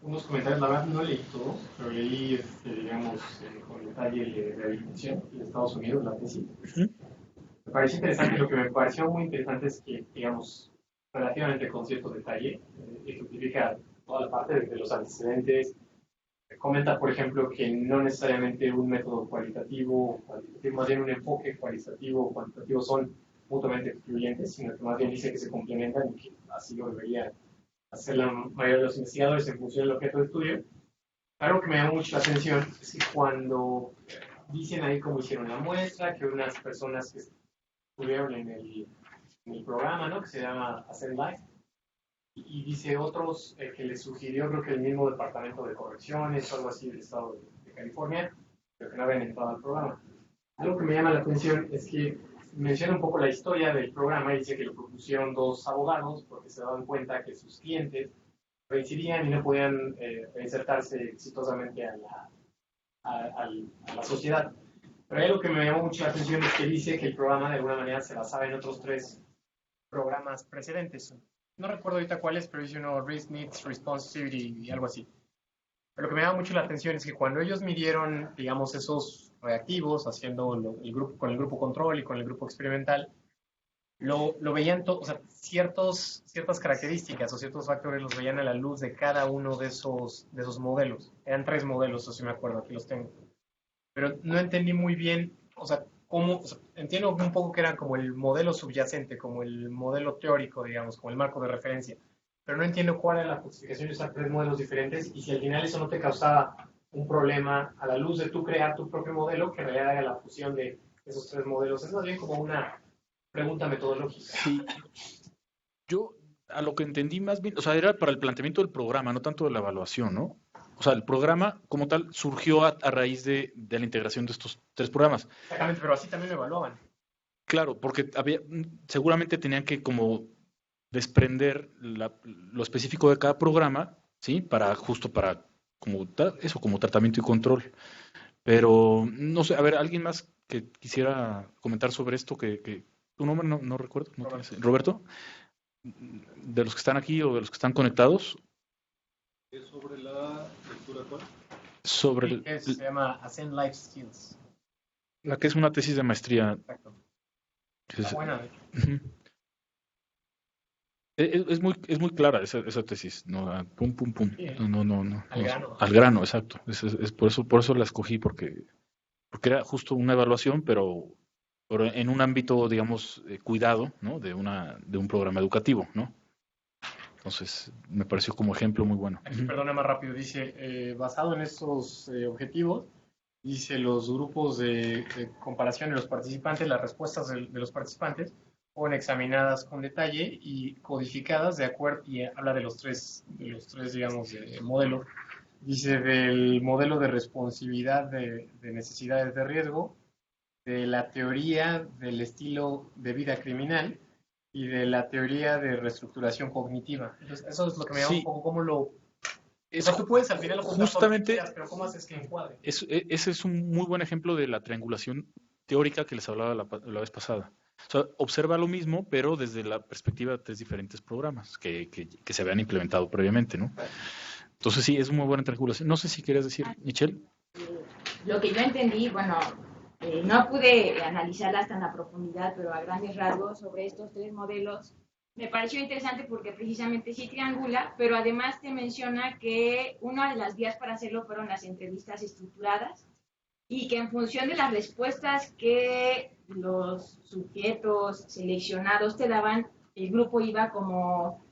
Speaker 3: unos comentarios, la verdad no leí todo, pero leí, digamos, con detalle el de rehabilitación en Estados Unidos, la tesis. Me pareció interesante, lo que me pareció muy interesante es que, digamos, relativamente con cierto detalle, ejemplifica toda la parte de los antecedentes. Comenta, por ejemplo, que no necesariamente un método cualitativo, más bien un enfoque cualitativo o cuantitativo son mutuamente excluyentes, sino que más bien dice que se complementan y que así lo debería hacer la mayoría de los investigadores en función del objeto de estudio. Algo que me llama mucho la atención es que cuando dicen ahí cómo hicieron la muestra, que unas personas que estuvieron en el programa, ¿no? Que se llama Hacer Live, y dice otros que les sugirió, creo que el mismo departamento de correcciones o algo así del estado de California, pero que no habían entrado al programa. Algo que me llama la atención es que menciona un poco la historia del programa y dice que lo propusieron 2 abogados porque se daban cuenta que sus clientes reincidían y no podían reinsertarse exitosamente a la sociedad. Pero hay algo que me llamó mucho la atención, es que dice que el programa de alguna manera se basaba en otros 3 programas precedentes. No recuerdo ahorita cuáles, pero dice uno Risk, Needs, Responsivity y algo así. Pero lo que me llama mucho la atención es que cuando ellos midieron, digamos, esos reactivos, haciendo con el grupo control y con el grupo experimental, lo veían, o sea, ciertas características o ciertos factores los veían a la luz de cada uno de esos modelos. Eran 3 modelos, si me acuerdo, aquí los tengo. Pero no entendí muy bien, o sea, cómo, o sea, entiendo un poco que era como el modelo subyacente, como el modelo teórico, digamos, como el marco de referencia, pero no entiendo cuál era la justificación de usar 3 modelos diferentes y si al final eso no te causaba un problema a la luz de tú crear tu propio modelo, que en realidad haga la fusión de esos 3 modelos. Es más bien como una pregunta metodológica.
Speaker 2: Sí, yo a lo que entendí más bien, o sea, era para el planteamiento del programa, no tanto de la evaluación, ¿no? O sea, el programa como tal surgió a raíz de la integración de estos 3 programas.
Speaker 3: Exactamente, pero así también lo evaluaban.
Speaker 2: Claro, porque seguramente tenían que como desprender lo específico de cada programa, ¿sí? Justo para como tratamiento y control. Pero no sé, a ver, alguien más que quisiera comentar sobre esto, que tu nombre no recuerdo, ¿no tienes? Roberto, de los que están aquí o de los que están conectados.
Speaker 4: ¿Es sobre la lectura cuál?
Speaker 2: Sobre
Speaker 3: Se llama Ascend Life Skills.
Speaker 2: la que es una tesis de maestría.
Speaker 3: Exacto. Está buena.
Speaker 2: Es muy clara esa tesis, ¿no? Pum, pum, pum.
Speaker 3: Sí.
Speaker 2: No.
Speaker 3: Al grano.
Speaker 2: Al grano, exacto. Es por eso la escogí, porque era justo una evaluación, pero en un ámbito, digamos, cuidado, ¿no? De un programa educativo, ¿no? Entonces, me pareció como ejemplo muy bueno.
Speaker 3: Aquí, perdona más rápido, dice, basado en estos objetivos, dice los grupos de comparación de los participantes, las respuestas de los participantes fueron examinadas con detalle y codificadas de acuerdo, y habla de los tres digamos, modelos. Dice del modelo de responsividad de necesidades de riesgo, de la teoría del estilo de vida criminal y de la teoría de reestructuración cognitiva. Entonces, eso es lo que me llama un poco cómo lo... tú puedes al final
Speaker 2: justamente,
Speaker 3: pero ¿cómo haces que encuadre?
Speaker 2: Ese es un muy buen ejemplo de la triangulación teórica que les hablaba la vez pasada. O sea, observa lo mismo, pero desde la perspectiva de 3 diferentes programas que se habían implementado previamente, ¿no? Entonces sí, es una muy buena triangulación. No sé si quieres decir, Michelle.
Speaker 5: Lo que yo entendí, bueno, no pude analizarla tan a profundidad, pero a grandes rasgos sobre estos 3 modelos, me pareció interesante porque precisamente sí triangula, pero además te menciona que una de las vías para hacerlo fueron las entrevistas estructuradas y que en función de las respuestas que los sujetos seleccionados te daban, el grupo iba como...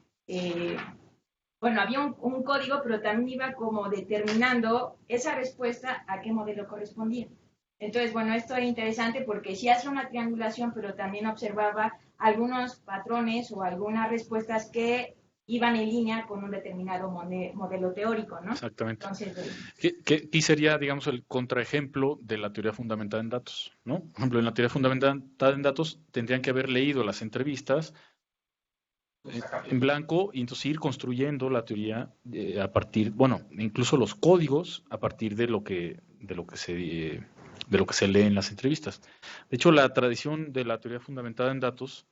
Speaker 5: bueno, había un código, pero también iba como determinando esa respuesta a qué modelo correspondía. Entonces, bueno, esto es interesante porque sí hace una triangulación, pero también observaba algunos patrones o algunas respuestas que iban en línea con un determinado modelo teórico, ¿no?
Speaker 2: Exactamente.
Speaker 5: Entonces,
Speaker 2: que aquí sería, digamos, el contraejemplo de la teoría fundamentada en datos, ¿no? Por ejemplo, en la teoría fundamentada en datos tendrían que haber leído las entrevistas en blanco y entonces ir construyendo la teoría a partir, bueno, incluso los códigos a partir de lo que se lee en las entrevistas. De hecho, la tradición de la teoría fundamentada en datos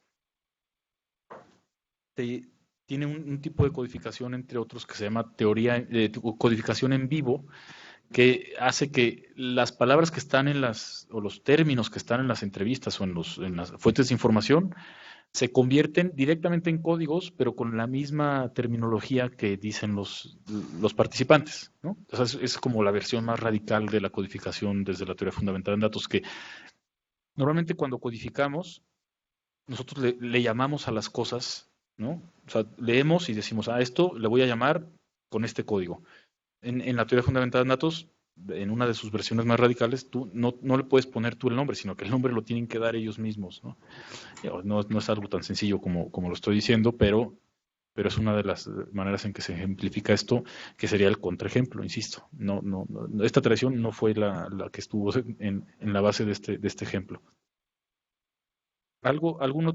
Speaker 2: tiene un tipo de codificación, entre otros, que se llama codificación en vivo, que hace que las palabras que están o los términos que están en las entrevistas o en las fuentes de información se convierten directamente en códigos, pero con la misma terminología que dicen los participantes, ¿no? O sea, es como la versión más radical de la codificación desde la teoría fundamental en datos, que normalmente cuando codificamos, nosotros le llamamos a las cosas, ¿no? O sea, leemos y decimos, esto le voy a llamar con este código. En la teoría fundamental en datos, en una de sus versiones más radicales, tú no le puedes poner tú el nombre, sino que el nombre lo tienen que dar ellos mismos, ¿no? No es algo tan sencillo como lo estoy diciendo, pero es una de las maneras en que se ejemplifica esto, que sería el contraejemplo, insisto. Esta tradición no fue la que estuvo en la base de este ejemplo. ¿Alguna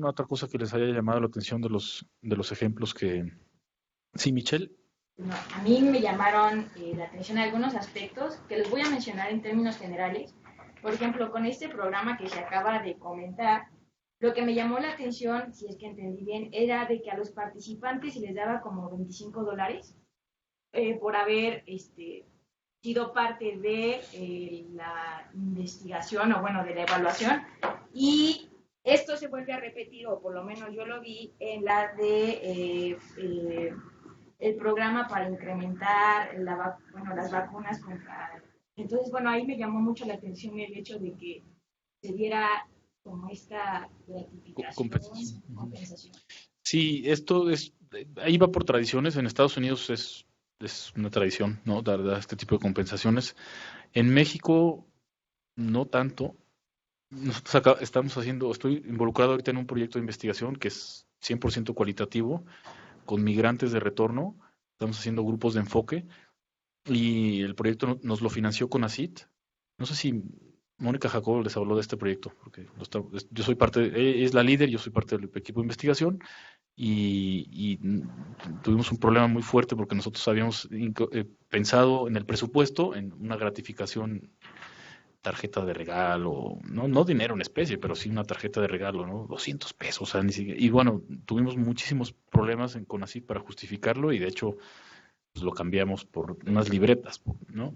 Speaker 2: otra cosa que les haya llamado la atención de los ejemplos que Sí, Michelle.
Speaker 5: No, a mí me llamaron la atención algunos aspectos que les voy a mencionar en términos generales. Por ejemplo, con este programa que se acaba de comentar, lo que me llamó la atención, si es que entendí bien, era de que a los participantes se les daba como $25 por haber sido parte de la investigación o bueno, de la evaluación. Y esto se vuelve a repetir, o por lo menos yo lo vi en la de el programa para incrementar las vacunas contra... Entonces, bueno, ahí me llamó mucho la atención el hecho de que se diera como esta gratificación, compensación.
Speaker 2: Sí, esto es, ahí va por tradiciones. En Estados Unidos es una tradición, ¿no? Dar este tipo de compensaciones. En México, no tanto. Nosotros acá estoy involucrado ahorita en un proyecto de investigación que es 100% cualitativo, con migrantes de retorno. Estamos haciendo grupos de enfoque y el proyecto nos lo financió CONACYT. No sé si Mónica Jacobo les habló de este proyecto, porque yo soy es la líder, yo soy parte del equipo de investigación y tuvimos un problema muy fuerte porque nosotros habíamos pensado en el presupuesto en una gratificación, tarjeta de regalo, no dinero en especie, pero sí una tarjeta de regalo, ¿no? $200, o sea, ni siquiera. Y bueno, tuvimos muchísimos problemas en CONACYT para justificarlo y de hecho pues, lo cambiamos por unas libretas, ¿no?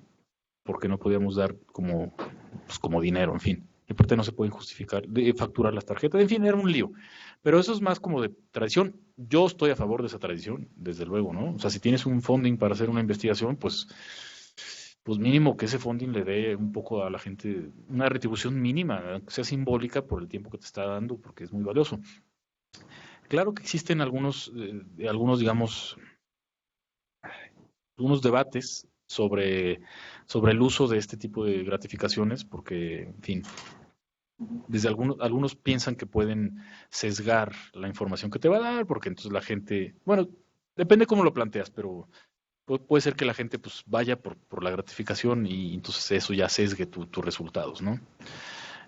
Speaker 2: Porque no podíamos dar como dinero, en fin. Y aparte no se pueden facturar las tarjetas, en fin, era un lío. Pero eso es más como de tradición. Yo estoy a favor de esa tradición, desde luego, ¿no? O sea, si tienes un funding para hacer una investigación, pues mínimo que ese funding le dé un poco a la gente una retribución mínima, aunque sea simbólica por el tiempo que te está dando, porque es muy valioso. Claro que existen algunos digamos, algunos debates sobre el uso de este tipo de gratificaciones, porque, en fin, desde algunos piensan que pueden sesgar la información que te va a dar, porque entonces la gente, bueno, depende cómo lo planteas, pero puede ser que la gente pues vaya por la gratificación y entonces eso ya sesgue tus resultados, ¿no?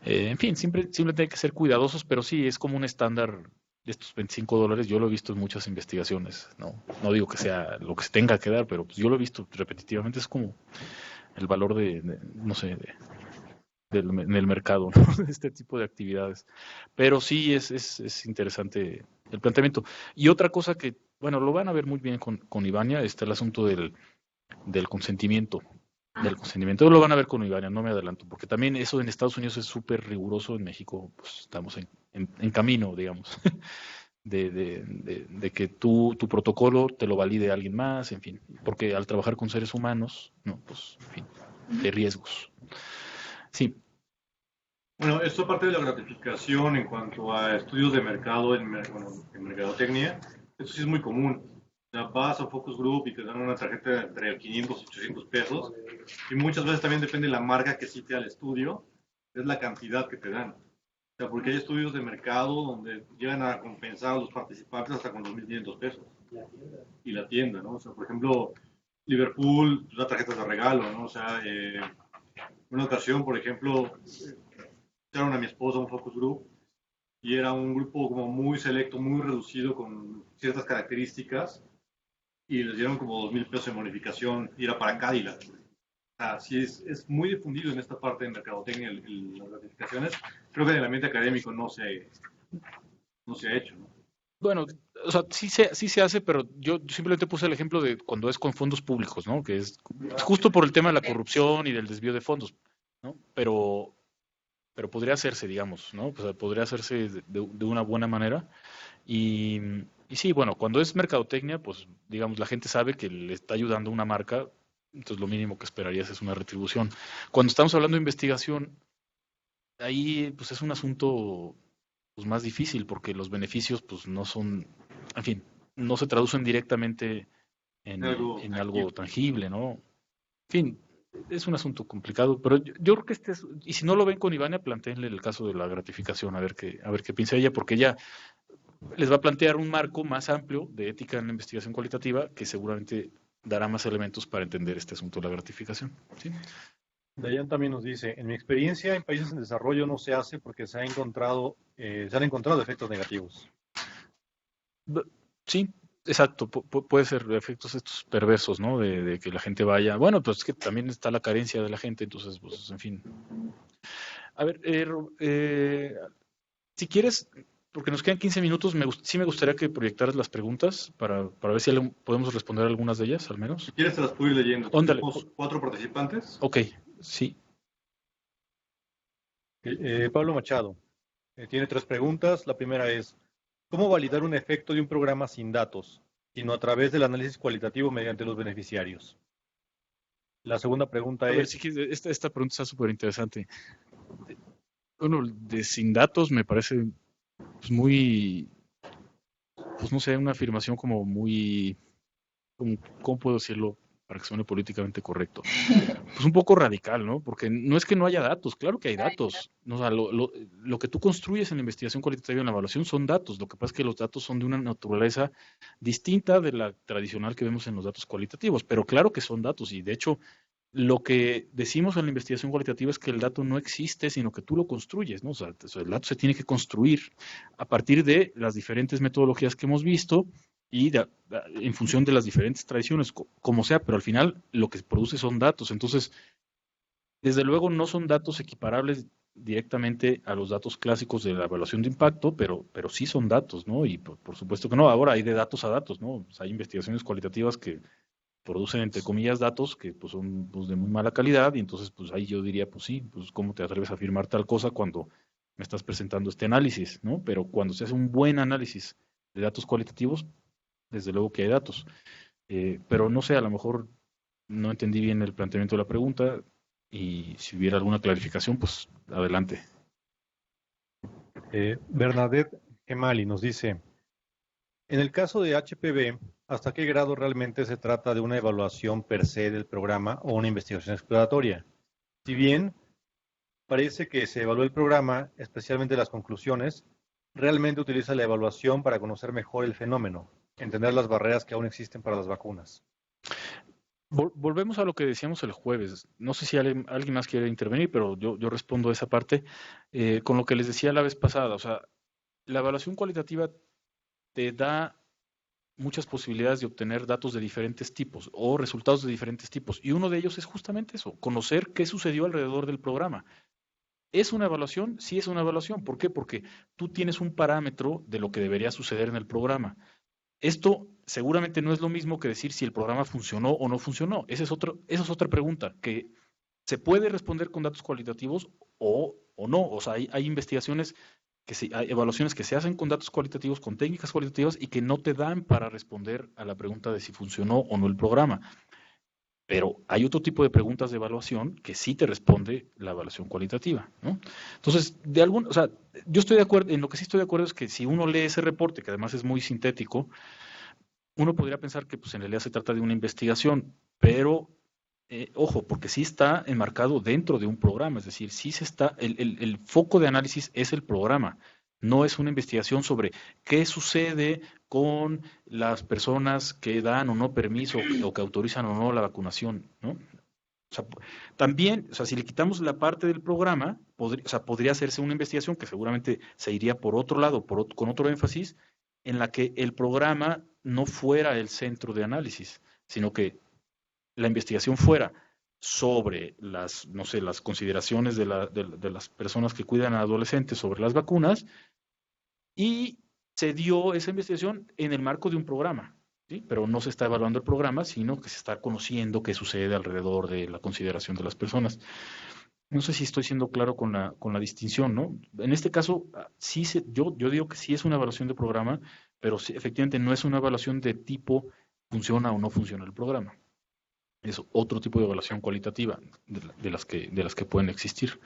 Speaker 2: En fin, siempre hay que ser cuidadosos, pero sí, es como un estándar de estos $25. Yo lo he visto en muchas investigaciones, no digo que sea lo que se tenga que dar, pero pues yo lo he visto repetitivamente, es como el valor no sé, en el mercado, ¿no? Este tipo de actividades. Pero sí es interesante el planteamiento. Y otra cosa que, bueno, lo van a ver muy bien con Ivania, está el asunto del consentimiento. Del consentimiento lo van a ver con Ivania, no me adelanto, porque también eso en Estados Unidos es súper riguroso, en México pues estamos en camino, digamos, de que tu protocolo te lo valide alguien más, en fin, porque al trabajar con seres humanos, no, pues, en fin, de riesgos. Sí.
Speaker 4: Bueno, esto parte de la gratificación en cuanto a estudios de mercado en mercadotecnia, eso sí es muy común. O sea, vas a Focus Group y te dan una tarjeta entre 500 y 800 pesos, y muchas veces también depende de la marca que cite al estudio, es la cantidad que te dan. O sea, porque hay estudios de mercado donde llegan a compensar a los participantes hasta con 2.500 pesos. Y la tienda, ¿no? O sea, por ejemplo, Liverpool da tarjetas de regalo, ¿no? O sea, una ocasión, por ejemplo, invitaron a mi esposa a un focus group y era un grupo como muy selecto, muy reducido con ciertas características y les dieron como 2.000 pesos de bonificación y era para Cadillac. O sea, sí es muy difundido en esta parte de mercadotecnia las gratificaciones. Creo que en el ambiente académico no se ha hecho, ¿no?
Speaker 2: Bueno, o sea, sí se hace, pero yo simplemente puse el ejemplo de cuando es con fondos públicos, ¿no? Que es justo por el tema de la corrupción y del desvío de fondos, ¿no? Pero podría hacerse, digamos, ¿no? O sea, podría hacerse de una buena manera. Y sí, bueno, cuando es mercadotecnia, pues, digamos, la gente sabe que le está ayudando una marca, entonces lo mínimo que esperarías es una retribución. Cuando estamos hablando de investigación, ahí, pues, es un asunto pues más difícil porque los beneficios pues no son, en fin, no se traducen directamente en algo tangible, ¿no? En fin, es un asunto complicado, pero yo creo que y si no lo ven con Ivania, plantéenle el caso de la gratificación, a ver qué piensa ella, porque ella les va a plantear un marco más amplio de ética en la investigación cualitativa que seguramente dará más elementos para entender este asunto de la gratificación, ¿sí?
Speaker 4: Dayan también nos dice, en mi experiencia en países en desarrollo no se hace porque se han encontrado efectos negativos.
Speaker 2: Sí, Exacto, puede ser efectos estos perversos, ¿no? De que la gente vaya. Bueno, pues es que también está la carencia de la gente, entonces, pues, en fin. A ver, si quieres, porque nos quedan 15 minutos, sí me gustaría que proyectaras las preguntas para ver si podemos responder algunas de ellas, al menos.
Speaker 4: Si quieres, te las puedo ir leyendo.
Speaker 2: Óndale.
Speaker 4: Tenemos 4 participantes.
Speaker 2: Ok, sí.
Speaker 6: Pablo Machado tiene 3 preguntas. La primera es, ¿cómo validar un efecto de un programa sin datos, sino a través del análisis cualitativo mediante los beneficiarios? La segunda pregunta
Speaker 2: A ver,
Speaker 6: es...
Speaker 2: sí, esta pregunta está súper interesante. Bueno, de sin datos me parece pues, muy, pues no sé, una afirmación como muy, ¿cómo puedo decirlo para que suene políticamente correcto? Pues un poco radical, ¿no? Porque no es que no haya datos, claro que hay datos. O sea, lo que tú construyes en la investigación cualitativa y en la evaluación son datos. Lo que pasa es que los datos son de una naturaleza distinta de la tradicional que vemos en los datos cualitativos, pero claro que son datos y de hecho lo que decimos en la investigación cualitativa es que el dato no existe, sino que tú lo construyes, ¿no? O sea, el dato se tiene que construir a partir de las diferentes metodologías que hemos visto y en función de las diferentes tradiciones, como sea, pero al final lo que se produce son datos. Entonces, desde luego no son datos equiparables directamente a los datos clásicos de la evaluación de impacto, pero sí son datos, ¿no? Y por supuesto que no, ahora hay de datos a datos, ¿no? O sea, hay investigaciones cualitativas que producen, entre comillas, datos que pues, son pues, de muy mala calidad y entonces pues ahí yo diría, pues sí, pues cómo te atreves a afirmar tal cosa cuando me estás presentando este análisis, ¿no? Pero cuando se hace un buen análisis de datos cualitativos, desde luego que hay datos. Pero no sé, a lo mejor no entendí bien el planteamiento de la pregunta y si hubiera alguna clarificación, pues adelante.
Speaker 6: Bernadette Gemali nos dice, en el caso de HPV, ¿hasta qué grado realmente se trata de una evaluación per se del programa o una investigación exploratoria? Si bien parece que se evalúa el programa, especialmente las conclusiones, realmente utiliza la evaluación para conocer mejor el fenómeno, entender las barreras que aún existen para las vacunas.
Speaker 2: Volvemos a lo que decíamos el jueves. No sé si alguien más quiere intervenir, pero yo respondo a esa parte con lo que les decía la vez pasada. O sea, la evaluación cualitativa te da muchas posibilidades de obtener datos de diferentes tipos o resultados de diferentes tipos. Y uno de ellos es justamente eso, conocer qué sucedió alrededor del programa. ¿Es una evaluación? Sí es una evaluación. ¿Por qué? Porque tú tienes un parámetro de lo que debería suceder en el programa. Esto seguramente no es lo mismo que decir si el programa funcionó o no funcionó. Esa es otra pregunta que se puede responder con datos cualitativos o no. O sea, hay investigaciones, hay evaluaciones que se hacen con datos cualitativos, con técnicas cualitativas y que no te dan para responder a la pregunta de si funcionó o no el programa. Pero hay otro tipo de preguntas de evaluación que sí te responde la evaluación cualitativa, ¿no? Entonces, o sea, yo estoy de acuerdo, en lo que sí estoy de acuerdo es que si uno lee ese reporte, que además es muy sintético, uno podría pensar que pues en realidad se trata de una investigación, pero ojo, porque sí está enmarcado dentro de un programa, es decir, sí el foco de análisis es el programa, no es una investigación sobre qué sucede con las personas que dan o no permiso o que autorizan o no la vacunación, ¿no? O sea, también, o sea, si le quitamos la parte del programa, podría hacerse una investigación que seguramente se iría por otro lado, con otro énfasis, en la que el programa no fuera el centro de análisis, sino que la investigación fuera sobre no sé, las consideraciones de las personas que cuidan a adolescentes sobre las vacunas y se dio esa investigación en el marco de un programa, ¿sí? Pero no se está evaluando el programa, sino que se está conociendo qué sucede alrededor de la consideración de las personas. No sé si estoy siendo claro con la distinción, ¿no? En este caso, sí yo digo que sí es una evaluación de programa, pero sí, efectivamente no es una evaluación de tipo funciona o no funciona el programa. Es otro tipo de evaluación cualitativa de las que pueden existir.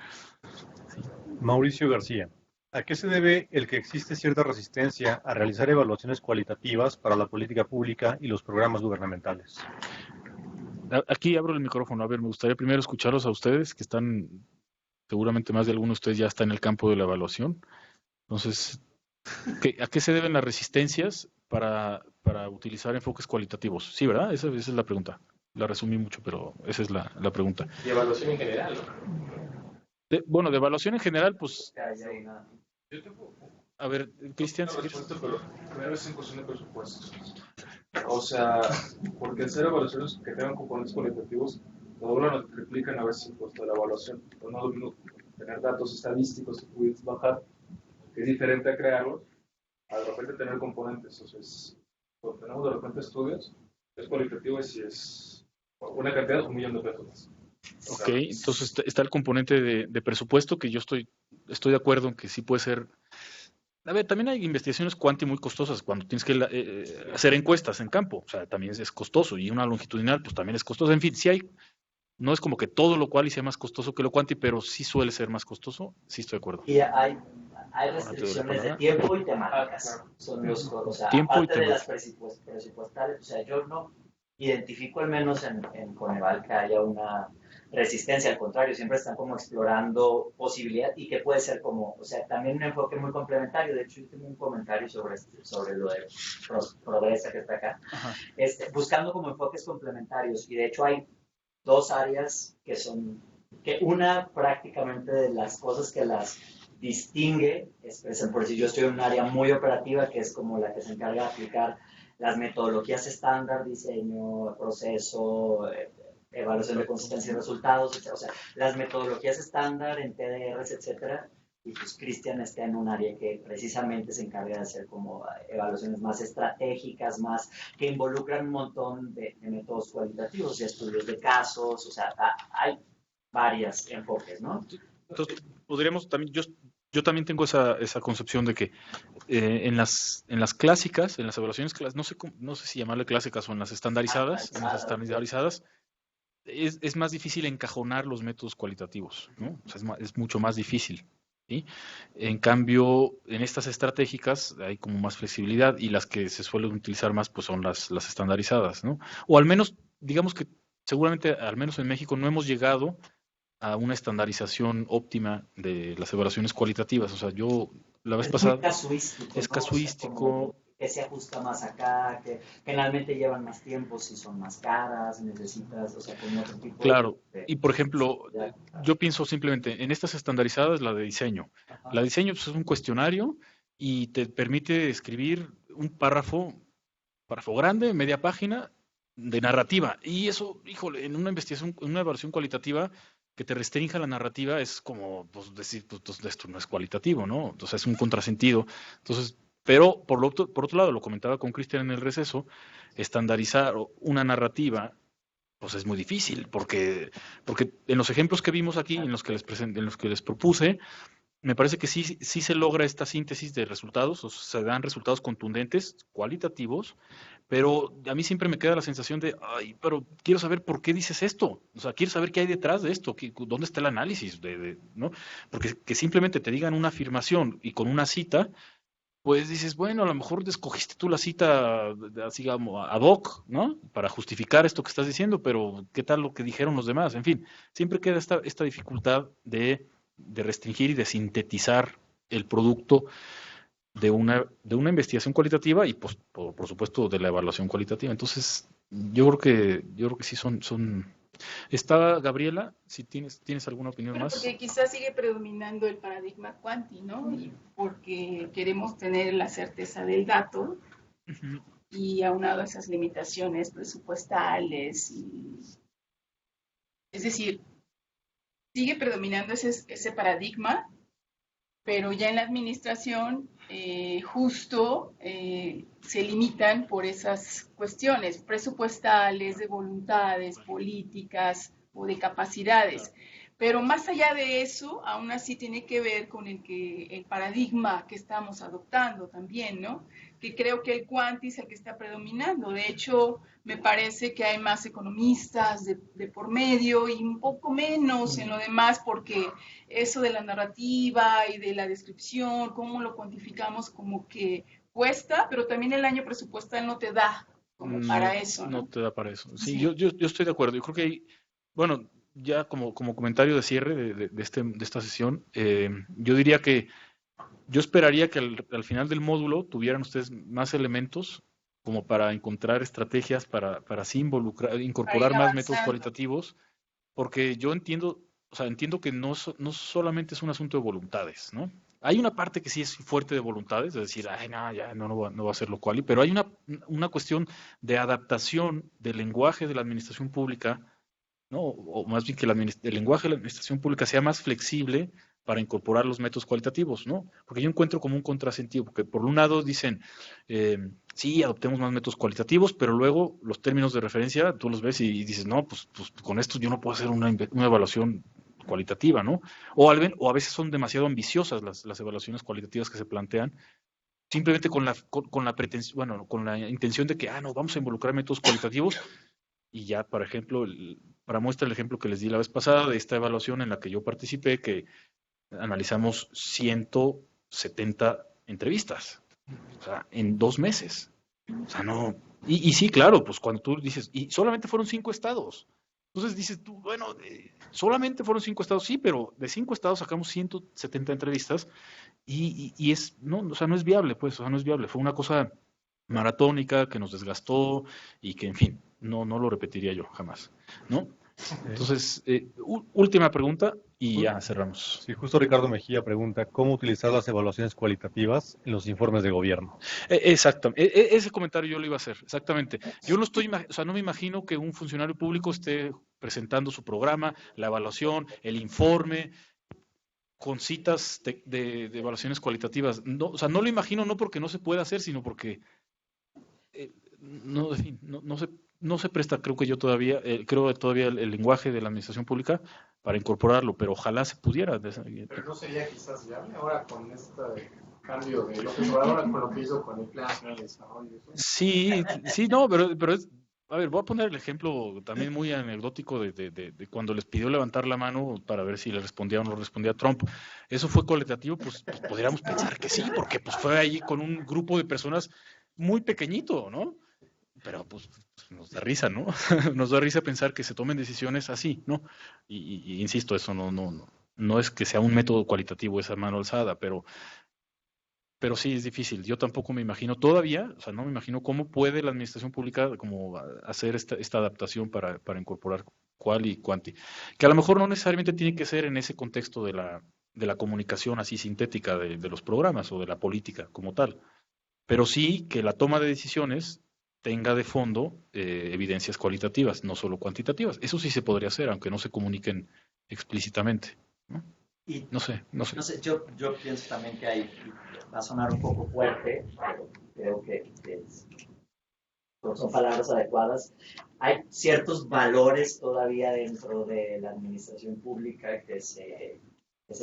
Speaker 6: Sí. Mauricio García, ¿a qué se debe el que existe cierta resistencia a realizar evaluaciones cualitativas para la política pública y los programas gubernamentales?
Speaker 2: Aquí abro el micrófono. A ver, me gustaría primero escucharlos a ustedes, que están, seguramente más de alguno de ustedes ya está en el campo de la evaluación. Entonces, ¿a qué se deben las resistencias para utilizar enfoques cualitativos? Sí, ¿verdad? Esa es la pregunta. La resumí mucho, pero esa es la pregunta.
Speaker 3: Y evaluación en general, ¿no?
Speaker 2: Bueno, de evaluación en general, pues...
Speaker 3: Yo tengo
Speaker 2: A ver, Cristian, si
Speaker 7: Una
Speaker 2: quieres.
Speaker 7: respuesta, pero primero es en cuestión de presupuestos. O sea, porque hacer evaluaciones que tengan componentes cualitativos, no doblan o triplican a veces el costo de la evaluación. Pero no es lo mismo tener datos estadísticos que puedes bajar, que es diferente a crearlos, a de repente tener componentes. O sea, cuando tenemos de repente estudios, es cualitativo y si es una cantidad de $1,000,000. O
Speaker 2: Ok,
Speaker 7: sea,
Speaker 2: entonces está el componente de presupuesto, que yo estoy de acuerdo en que sí puede ser. A ver, también hay investigaciones cuanti muy costosas cuando tienes que hacer encuestas en campo, o sea, también es costoso, y una longitudinal, pues también es costoso. En fin, sí hay, no es como que todo lo cual sea más costoso que lo cuanti, pero sí suele ser más costoso, sí estoy de acuerdo.
Speaker 1: Y hay
Speaker 2: Ahora te doy la
Speaker 1: restricciones de
Speaker 2: palabra.
Speaker 1: tiempo y temáticas.
Speaker 7: claro.
Speaker 1: Son los, o sea,
Speaker 2: Tiempo y
Speaker 1: aparte de las
Speaker 2: temáticas.
Speaker 1: presupuestales, o sea, yo no identifico al menos en Coneval que haya una resistencia, al contrario, siempre están como explorando posibilidad y que puede ser como, o sea, también un enfoque muy complementario. De hecho, yo tengo un comentario sobre lo de Progresa que está acá,
Speaker 2: Ajá.
Speaker 1: buscando como enfoques complementarios, y de hecho hay dos áreas que son, que una prácticamente de las cosas que las distingue, por decir, yo estoy en un área muy operativa que es como la que se encarga de aplicar las metodologías estándar, diseño, proceso, evaluación de consistencia y resultados, etc. O sea, las metodologías estándar en TDRs, etcétera. Y pues Cristian está en un área que precisamente se encarga de hacer como evaluaciones más estratégicas, más que involucran un montón de métodos cualitativos, de estudios de casos, o sea, hay varios enfoques, ¿no?
Speaker 2: Entonces, podríamos también, yo también tengo esa concepción de que en las clásicas, en las evaluaciones clásicas, no sé si llamarle clásicas o en las estandarizadas, es más difícil encajonar los métodos cualitativos, ¿no? O sea, es mucho más difícil, ¿sí? En cambio, en estas estratégicas hay como más flexibilidad, y las que se suelen utilizar más pues son las estandarizadas, ¿no? O al menos, digamos que seguramente, al menos en México, no hemos llegado a una estandarización óptima de las evaluaciones cualitativas. O sea, yo la vez
Speaker 1: Es muy
Speaker 2: pasada
Speaker 1: casuístico,
Speaker 2: es
Speaker 1: ¿no? O sea, como
Speaker 2: casuístico.
Speaker 1: que se ajusta más acá, que generalmente llevan más tiempo, si son más caras, necesitas, o sea, como otro tipo
Speaker 2: Claro,
Speaker 1: de
Speaker 2: y por ejemplo,
Speaker 1: ya.
Speaker 2: yo pienso simplemente en estas estandarizadas, la de diseño.
Speaker 1: Ajá.
Speaker 2: La de diseño pues, es un cuestionario y te permite escribir un párrafo grande, media página, de narrativa. Y eso, híjole, en una investigación, en una evaluación cualitativa, que te restrinja la narrativa es como pues, decir, pues, esto no es cualitativo, ¿no? Entonces es un contrasentido. Entonces, pero por otro lado, lo comentaba con Cristian en el receso, estandarizar una narrativa pues es muy difícil, porque en los ejemplos que vimos aquí, en los que en los que les propuse, me parece que sí se logra esta síntesis de resultados, o sea, se dan resultados contundentes, cualitativos, pero a mí siempre me queda la sensación de, ay, pero quiero saber por qué dices esto, o sea, quiero saber qué hay detrás de esto, dónde está el análisis, ¿no? Porque que simplemente te digan una afirmación y con una cita, pues dices, bueno, a lo mejor escogiste tú la cita, así digamos, ad hoc, ¿no? Para justificar esto que estás diciendo, pero ¿qué tal lo que dijeron los demás? En fin, siempre queda esta dificultad de restringir y de sintetizar el producto de una investigación cualitativa y, pues, por supuesto, de la evaluación cualitativa. Entonces, yo creo que sí son. Está Gabriela, si tienes alguna opinión
Speaker 8: Bueno,
Speaker 2: más.
Speaker 8: porque quizás sigue predominando el paradigma cuanti, ¿no? Y porque queremos tener la certeza del dato
Speaker 2: Ujú.
Speaker 8: y aunado a esas limitaciones presupuestales. Es decir, sigue predominando ese paradigma, pero ya en la administración justo se limitan por esas cuestiones presupuestales, de voluntades, políticas o de capacidades. Pero más allá de eso, aún así tiene que ver con el paradigma que estamos adoptando también, ¿no? Que creo que el cuanti es el que está predominando. De hecho, me parece que hay más economistas de por medio y un poco menos en lo demás, porque eso de la narrativa y de la descripción, cómo lo cuantificamos, como que cuesta, pero también el año presupuestal no te da como para eso,
Speaker 2: No
Speaker 8: ¿no?
Speaker 2: te da para eso. Sí,
Speaker 8: Sí.
Speaker 2: yo estoy de acuerdo. Yo creo que bueno, ya como comentario de cierre de esta sesión, yo diría que yo esperaría que al final del módulo tuvieran ustedes más elementos como para encontrar estrategias para así
Speaker 8: Para
Speaker 2: incorporar
Speaker 8: ir
Speaker 2: más métodos
Speaker 8: avanzando.
Speaker 2: cualitativos, porque yo entiendo, o sea, entiendo que no solamente es un asunto de voluntades, ¿no? Hay una parte que sí es fuerte de voluntades, es decir, ay, no, ya no va a ser lo cual, pero hay una cuestión de adaptación del lenguaje de la administración pública, ¿no? O más bien que el lenguaje de la administración pública sea más flexible para incorporar los métodos cualitativos, ¿no? Porque yo encuentro como un contrasentido, porque por un lado dicen, sí, adoptemos más métodos cualitativos, pero luego los términos de referencia, tú los ves y dices, no, pues con esto yo no puedo hacer una evaluación cualitativa, ¿no? O a veces son demasiado ambiciosas las evaluaciones cualitativas que se plantean, simplemente con la pretensión, bueno, con la intención de que, no, vamos a involucrar métodos cualitativos, y ya, por ejemplo, para muestra el ejemplo que les di la vez pasada de esta evaluación en la que yo participé, que analizamos 170 entrevistas, o sea, en 2 meses. O sea, no. Y sí, claro, pues cuando tú dices, y solamente fueron 5 estados. Entonces dices tú, bueno, solamente fueron 5 estados, sí, pero de 5 estados sacamos 170 entrevistas y no, o sea, no es viable, pues, o sea, no es viable. Fue una cosa maratónica que nos desgastó y que, en fin, no lo repetiría yo jamás, ¿no? Entonces, última pregunta y ya cerramos.
Speaker 6: Sí, justo Ricardo Mejía pregunta, ¿cómo utilizar las evaluaciones cualitativas en los informes de gobierno?
Speaker 2: Exacto, ese comentario yo lo iba a hacer, exactamente. Yo no me imagino que un funcionario público esté presentando su programa, la evaluación, el informe, con citas de evaluaciones cualitativas. No, o sea, no lo imagino no porque no se pueda hacer, sino porque no se presta, creo que todavía el lenguaje de la administración pública para incorporarlo, pero ojalá se pudiera.
Speaker 3: Pero no sería quizás viable ahora con este cambio de López Obrador, con lo que hizo con el Plan Nacional de Desarrollo.
Speaker 2: Sí, no, pero es, a ver, voy a poner el ejemplo también muy anecdótico de cuando les pidió levantar la mano para ver si le respondía o no respondía Trump. Eso fue cualitativo, pues podríamos pensar que sí, porque pues fue ahí con un grupo de personas muy pequeñito, ¿no? Pero pues nos da risa, ¿no? Nos da risa pensar que se tomen decisiones así, ¿no? Y insisto, eso no es que sea un método cualitativo esa mano alzada, pero sí es difícil. Yo tampoco me imagino todavía, o sea, no me imagino cómo puede la administración pública como hacer esta adaptación para incorporar cual y cuanti. Que a lo mejor no necesariamente tiene que ser en ese contexto de la comunicación así sintética de los programas o de la política como tal, pero sí que la toma de decisiones tenga de fondo evidencias cualitativas, no solo cuantitativas. Eso sí se podría hacer, aunque no se comuniquen explícitamente, ¿no?
Speaker 1: Y
Speaker 2: No sé.
Speaker 1: yo pienso también que va a sonar un poco fuerte, pero creo que son palabras adecuadas. Hay ciertos valores todavía dentro de la administración pública que se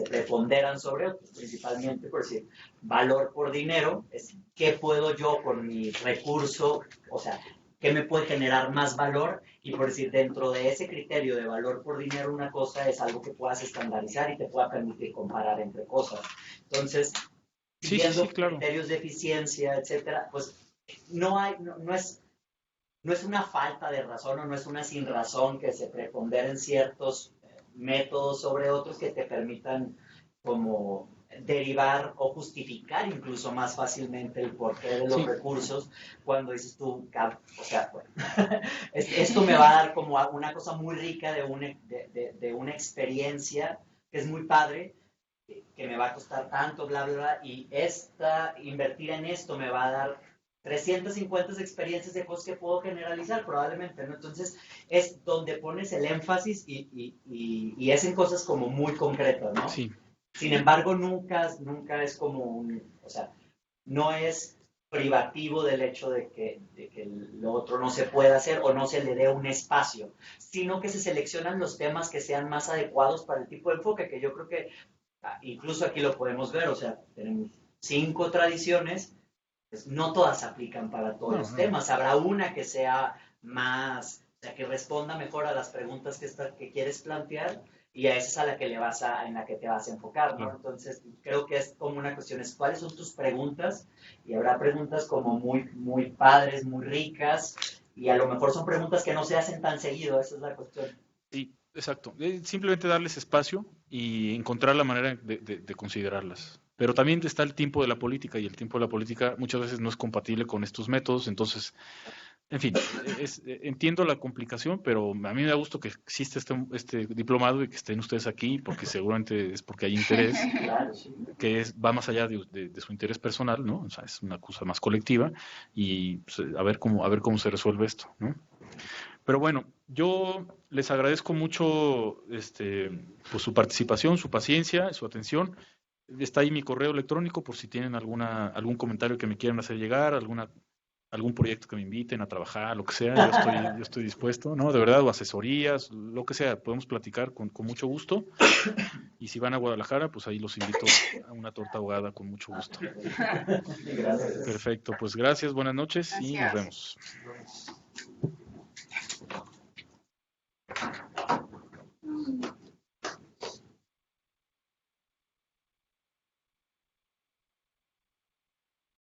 Speaker 1: preponderan sobre otros, principalmente por decir, valor por dinero, es qué puedo yo con mi recurso, o sea, qué me puede generar más valor, y por decir, dentro de ese criterio de valor por dinero, una cosa es algo que puedas estandarizar y te pueda permitir comparar entre cosas. Entonces, siguiendo
Speaker 2: claro,
Speaker 1: criterios de eficiencia, etcétera, pues no es una falta de razón o no es una sin razón que se preponderen ciertos métodos sobre otros que te permitan como derivar o justificar incluso más fácilmente el porqué de los recursos cuando dices tú, o sea, bueno, esto me va a dar como una cosa muy rica de una experiencia que es muy padre, que me va a costar tanto, bla, bla, bla, y invertir en esto me va a dar 350 experiencias de cosas que puedo generalizar probablemente, ¿no? Entonces es donde pones el énfasis y es en cosas como muy concretas, ¿no?
Speaker 2: Sí.
Speaker 1: Sin embargo, nunca es como o sea, no es privativo del hecho de que lo otro no se pueda hacer o no se le dé un espacio, sino que se seleccionan los temas que sean más adecuados para el tipo de enfoque, que yo creo que incluso aquí lo podemos ver, o sea, tenemos 5 tradiciones, pues no todas aplican para todos los temas. Habrá una que sea más, o sea, que responda mejor a las preguntas que quieres plantear, y a esa es a la que en la que te vas a enfocar, ¿no? Entonces, creo que es como una cuestión, es cuáles son tus preguntas, y habrá preguntas como muy, muy padres, muy ricas, y a lo mejor son preguntas que no se hacen tan seguido, esa es la cuestión.
Speaker 2: Sí, exacto. Simplemente darles espacio y encontrar la manera de considerarlas. Pero también está el tiempo de la política, y el tiempo de la política muchas veces no es compatible con estos métodos, entonces En fin, entiendo la complicación, pero a mí me da gusto que existe este diplomado y que estén ustedes aquí, porque seguramente es porque hay interés,
Speaker 1: Claro, sí.
Speaker 2: que va más allá de su interés personal, ¿no? O sea, es una cosa más colectiva y pues, a ver cómo se resuelve esto, ¿no? Pero bueno, yo les agradezco mucho pues, su participación, su paciencia, su atención. Está ahí mi correo electrónico por si tienen algún comentario que me quieran hacer llegar, algún proyecto que me inviten a trabajar, lo que sea, yo estoy dispuesto, ¿no? De verdad, o asesorías, lo que sea, podemos platicar con mucho gusto. Y si van a Guadalajara, pues ahí los invito a una torta ahogada con mucho gusto.
Speaker 1: Gracias.
Speaker 2: Perfecto, pues gracias, buenas noches y nos
Speaker 8: Gracias.
Speaker 2: vemos.